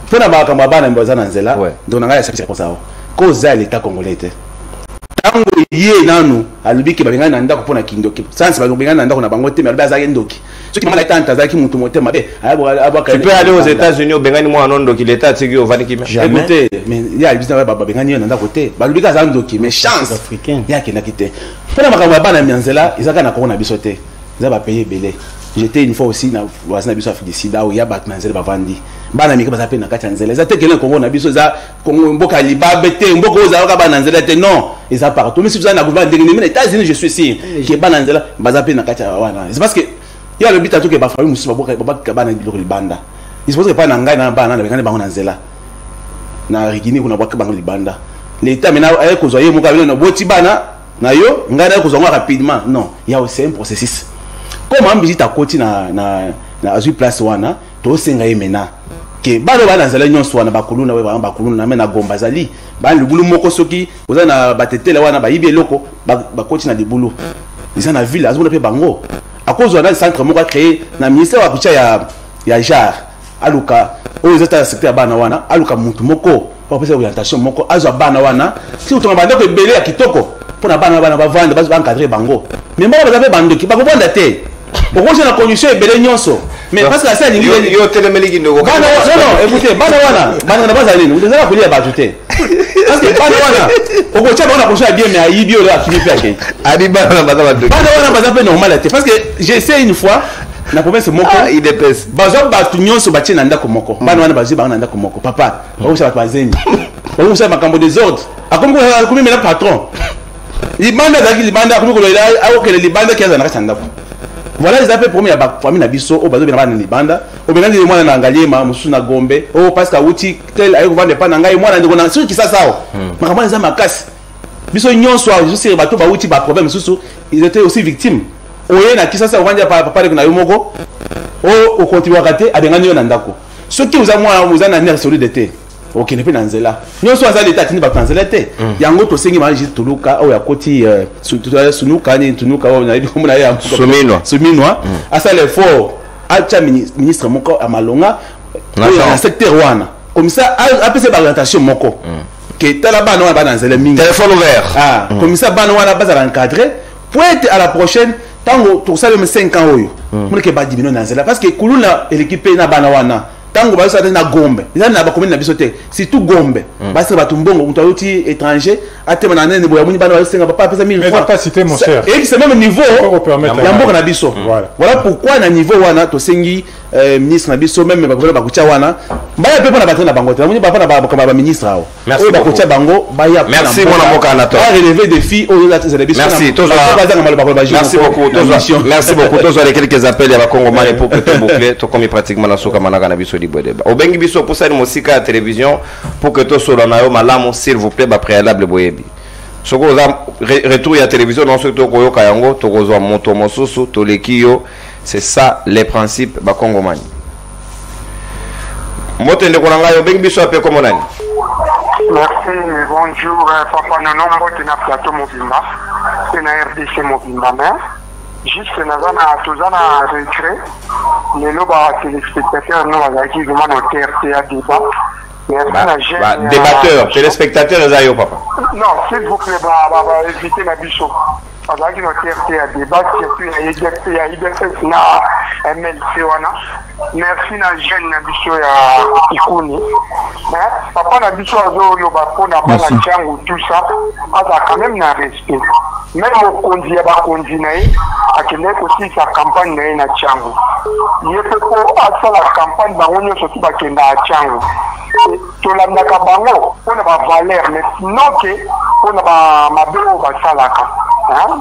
Pour na ba kamba bana mboza na nzela. Donc na ngaya c'est pour ça. Cause l'état congolais. Tango yé nanu alubi ke babenga na ndako pona kindoki. Sans babenga na ndako na bango te mais baza ndoki. Ce qui m'a dit que tu peux aller aux États-Unis au Bengani moi non donc il est attaqué au Vanikima. Écoutez, mais il y a des Bengani dans côté. Balubi ka ndoki mais chance africain. Il y a qui n'a quitté. Pour la makamba bana mianzela, ils a kana kona bisoté. Ils a pas payé belé. j'étais une fois aussi na voisin na biso Afrique du Sud où il y a battu nanzela bavandi bana mika bazape na kati nzela za te kele Congo na biso za Congo mboka libabe te mboka za ka bana nzela te non ils a partout mais si vous avez na gouvernement de les États-Unis je suis sûr que bana nzela bazape na kati wana c'est parce que il y a le but à tout que ba famille musu ba bana biloko libanda il se pose pas na ngai na bana na bekane bango na nzela na rigini kuna ba bango libanda l'état maintenant ay ko zoye moka na boti bana na yo ngai na ko zonga rapidement non il y a aussi un processus comme on visite à côté na azui place wana to senga yemena ke balo bana nzela nyonso wana bakuluna we ba bakuluna na gomba zali ba libulu moko soki oza na batetela wana ba yibi eloko ba côté na libulu ils en a ville azona pe bango à cause wana centre moko créé na ministère wa kucha ya jar aluka oyo zeta secteur bana wana aluka mutu moko pour faire orientation moko azwa bana wana si utonga banda ko belé ya kitoko pona bana ba vendre ba encadrer bango mais moi ba bando ki ba ko bonda te au conseil de la condition est belé nyonso mais parce que ça dit yo telemeliki ndo non écoutez bana na bazali vous devez appeler ba ajouter parce que bana wana au conseil on a conseil bien mais ayibi ola akini pe ake abi bana wana baza pe normal te parce que j'ai essayé une fois na province moko il épaisse bazo batu nyonso batie na ndako moko bana wana bazi bana ndako moko papa ba sa bazeni ba sa makambo des ordres akomi mena patron libanda zaki libanda akomi ko la akokele libanda kiaza na kati ndako voilà les appels premier ya famille na biso o bazo bena na libanda o bena ndi mwana na ngaliema musu na gombe o parce que uti tel ayo vendre pa na ngai mwana ndiko na sur kisa sao makambo za makasi biso nyonso je sais bato ba uti ba problème susu ils étaient aussi victimes oye na kisa sa wanja papa na yo moko o continue à rater abengani yo na ndako ce qui vous a moi vous en a nerf solide d'été OK ne pe na nzela nyonso aza l'état tini ba nzela te yango to sengi ma jiti tuluka o ya koti sunuka ni tunuka o na ibi na ya suminwa asa le fort acha ministre moko amalonga na secteur wana comme ça a pese ba orientation moko que tala bana wana ba nzela mingi téléphone ouvert comme ça bana wana ba za encadrer pour être à la prochaine tango to ça même 5 ans oyo pour que ba diminuer na nzela parce que kuluna l'équipe na bana wana tango ba sa na gombe ina na ba commune na bisote si tout gombe ba sa ba tumbongo mutauti étranger atema na nene boya muni bana ba senga papa pesa 1000 fois capacité mon cher et c'est même niveau ya mboka na biso voilà pourquoi na niveau wana to sengi ministre na biso même ba ba kucha wana ba ya pepa na batana bango te muni papa na ba ministre hao merci ba kucha bango ba ya merci mon mboka na to relever défis au la tese de biso merci beaucoup tous les quelques appels ya ba Congolais pour que tout boucler to comme pratiquement na soka manaka na biso libodeba obengi biso pour ça mosika ya télévision pour que to solo na yo malamu s'il vous plaît ba préalable boyebi soko za retour ya télévision non surtout ko yoka yango to kozwa moto mosusu to lekio c'est ça les principes ba Congolais motende ko nanga yo bengi biso ape comme nani. Merci, bonjour papa Nanombo tina plateau Mobimba c'est na RDC Mobimba mais juste nazana tozana retrait les loba téléspectateurs nous bazaki vraiment au TRT à débat. Débatteur, téléspectateur, papa. Non, s'il vous plaît, éviter la bichot. Parce que notre TRT à débat, surtout il y a IBFS na MLC wana. Merci na jeune na bichot ya Ikuni. Mais papa na bichot azo yoba po na bana changu tout ça, asa quand même na respect. Même au kondi ya ba kondi na ye, akende aussi sa campagne na ye na changu. Yepe ko asa la campagne bango nyoso ti bakenda changu. Tolandaka bango pona ba valeur mais sinon que pona ba mabelo ba salaka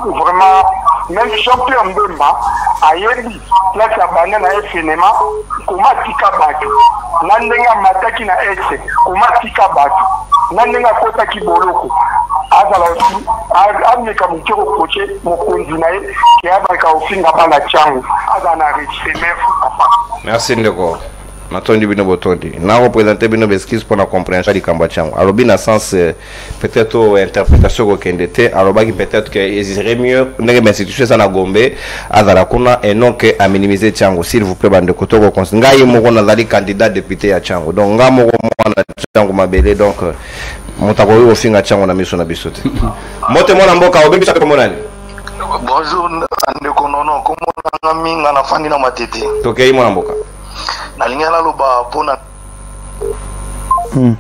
vraiment même champion Mbemba ayebi place ya banana na cinéma comment tika batu nandenga mataki na ese comment tika batu nandenga kota ki boloko azala aussi ameka mukero koche mokonzi na ye ki abaka ofinga bana changu azana rechemer papa merci ndeko Matondi bino botondi na représenter bino beskis pour la compréhension du kamba chango alors bien sens peut-être interprétation ko kendete alors ba peut-être que il serait mieux ndenge institution ça na gombe azala kuna et non que à minimiser chango s'il vous plaît bande ko toko konsinga yi moko na zali candidat député ya chango donc nga moko mwana chango mabele donc motako yo finga chango na miso na bisote mote mona mboka obengi chape monani bonjour ndeko nono komona minga na fandi na matete tokei mona mboka na lingana loba pona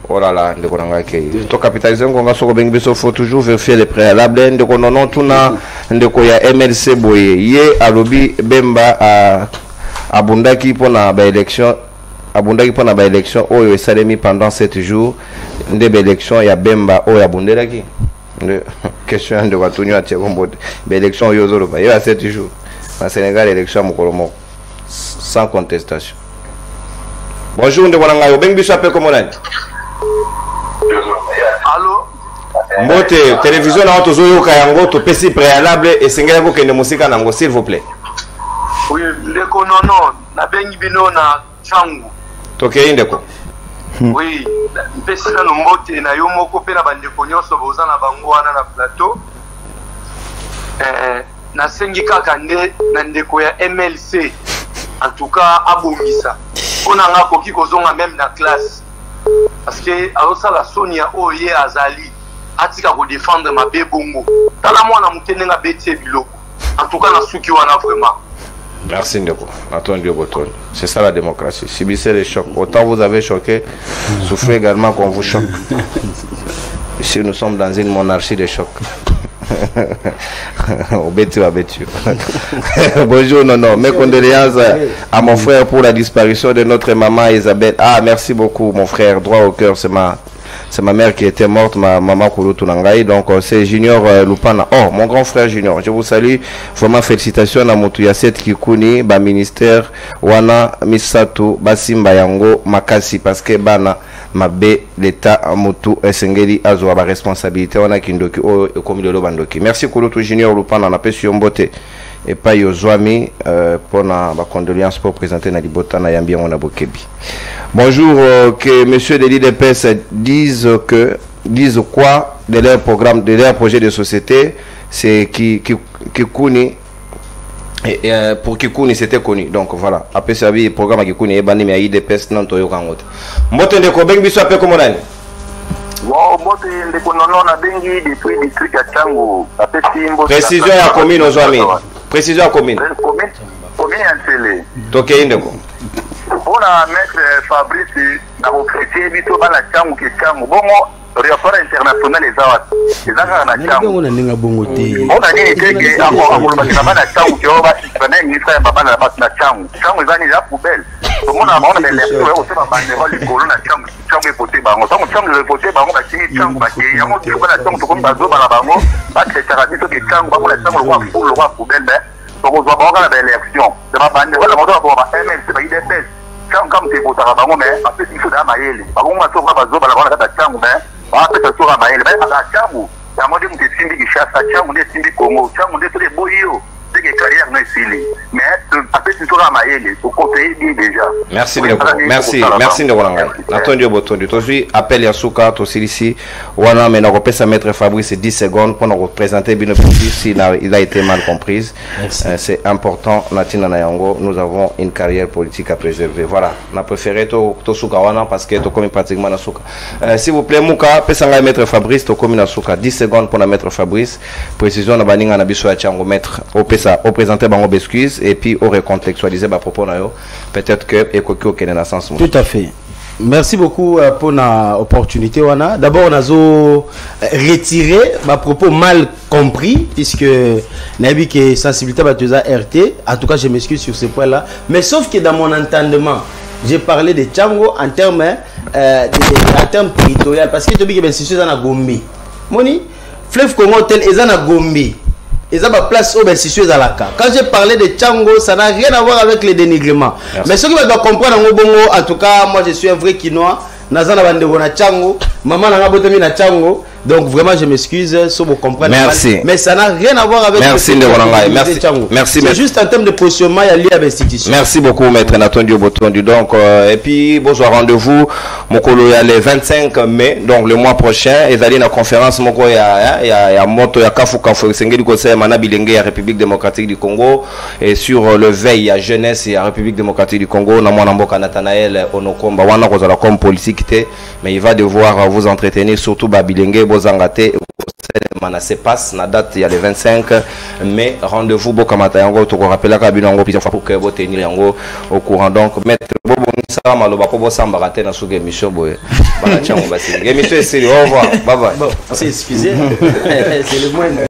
Oh là là, ndeko nanga kei. To capitaliser ngo ngaso ko bengi biso faut toujours vérifier les préalables. Ndeko nono tuna ndeko ya MLC boye. Ye alobi Bemba abundaki pona ba élection. Abundaki pona ba élection oyo esalemi pendant 7 jours. Ndebe élection ya Bemba oyo abundelaki. Question de Watunyo atie kombote. Ba élection oyo zoloba. Yo a 7 jours. Na Sénégal élection mokolomo sans contestation. Bonjour ndeko nanga yo bengi biso appel comme on a. Allô? Mbote, télévision na tozoyo kayango to pesi préalable et sengela ko kende musika nango s'il vous plaît. Oui, ndeko nono, na bengi bino na changu. Toke ndeko. Oui, pesi na mbote na yo moko pe na bandeko nyonso boza na bango wana na plateau. Na sengi kaka na ndeko ya MLC. En tout cas, abongisa. On a un coquille même dans la classe. Parce que alors la Sonia Oye Azali atika ko défendre ma bébongo. Tala moi na mutene nga betie biloko. En tout cas na suki wana vraiment. Merci Ndeko. Attendu au bouton. C'est ça la démocratie. Subissez les chocs. Autant vous avez choqué, souffrez également qu'on vous choque. Ici nous sommes dans une monarchie de choc. Bonjour, non. Mes condoléances à mon frère pour la disparition de notre maman Isabelle. Ah, merci beaucoup, mon frère. Droit au cœur, c'est ma mère qui était morte, ma maman Kouloutounangaï. Donc, c'est Junior Lupana. Oh, mon grand frère Junior. Je vous salue. Vraiment, félicitations à Moutouyaset Kikouni, ba ministère, Wana, Misato, Basimba Yango, Makasi, parce que Bana. Mabe l'État Motu Esengeli Azwa ba responsabilité on a kindoki o comme de lobandoki. Merci Kouloutou Junior Lupana na pesi yombote et pas Yozwami pour na ba condoléances pour présenter na libota na yambi on a bokebi. Bonjour que monsieur de l'IDPS disent quoi de leur programme de leur projet de société c'est qui Kikouni. Et pour Kikouni c'était connu donc voilà après ça le programme à Kikouni et bani mais IDPS non to yokangote mbote ndeko bengi biso appel comme on Wow, mbote ndeko nono na bengi depuis district ya Changu après simbo précision ya commune ozwami précision ya commune ya Nsele toke ndeko pona maître Fabrice na officier biso bana Changu ke Changu bongo réapport international ezaka na Changu on a ninga bongo te on a dit que amolo bakina bana Changu ke oba bana ministre ya bana na Changu ezani ya poubelle on a des lecteurs aussi ba bandero likolo na Changu epote bango donc Changu epote bango ba chini Changu ba ke yango ke bana Changu to komba zo bana bango ba tretara biso ke Changu bango na Changu kwa full kwa poubelle donc on va avoir des élections de ba bandero la moto ba MLC ba IDPS Changu comme te votera bango mais après il faut da mayele bango ma to ba zo bana na Changu mais peut-être que ça maïle mais à Changu la mode de Simbi qui chasse à Changu de Simbi Congo Changu de tous les boyaux c'est que carrière non ici mais après tu seras maïle au côté déjà merci merci Ndoranga attendu botondi tozi appel ya suka to silisi wana mais na repesa maître Fabrice 10 secondes pour nous représenter bien si il a été mal comprise c'est important natina na yango nous avons une carrière politique à préserver voilà on a préféré to suka wana parce que to comme pratiquement na suka s'il vous plaît muka pesa ngai maître Fabrice to comme na suka 10 secondes pour na maître Fabrice précision na baninga na biso ya chango maître au présenter bango excuse et puis au recontextualiser ba propos na yo peut-être que ekoko kene na sens tout à fait. Merci beaucoup pour l'opportunité. D'abord, on a retiré ma propos mal compris, puisque Nabi qui est sensibilité à RT. En tout cas, je m'excuse sur ce point-là. Mais sauf que dans mon entendement, j'ai parlé de Chango en termes territoriaux. Parce que tu dis que c'est sûr dans Gombe. Moni, fleuve Congo tel est dans Gombe. Et ça va place au Bessissues à la carte. Quand j'ai parlé de Chango, ça n'a rien à voir avec les dénigrements. Merci. Mais ce qui va comprendre en tout cas, moi je suis un vrai Quinois. Nazana Bandego na Chango, maman n'a pas na Chango. Donc vraiment je m'excuse si vous comprenez. Merci. Mais ça n'a rien à voir avec merci de merci. Merci. C'est juste en termes de positionnement lié à l'institution. Merci beaucoup maître Nathan Diobotondi. Donc et puis bonsoir rendez-vous mokolo ya le 25 mai donc le mois prochain et allez na conférence moko ya moto ya kafu sengeli ko se mana bilenge ya République démocratique du Congo et sur le veille à jeunesse et à République démocratique du Congo na mwana mboka Nathanaël Onokomba wana ko za comme politique mais il va devoir vous entretenir surtout ba bilenge bozangate telema se passe na date il y a le 25 mai rendez-vous bokamata yango to ko rappeler ka bino yango plusieurs fois pour que vous tenir yango au courant donc maître bobo ça maloba po bosamba raté na suke émission boye bana chango basi émission c'est au revoir bye bye bon c'est excusé c'est le moins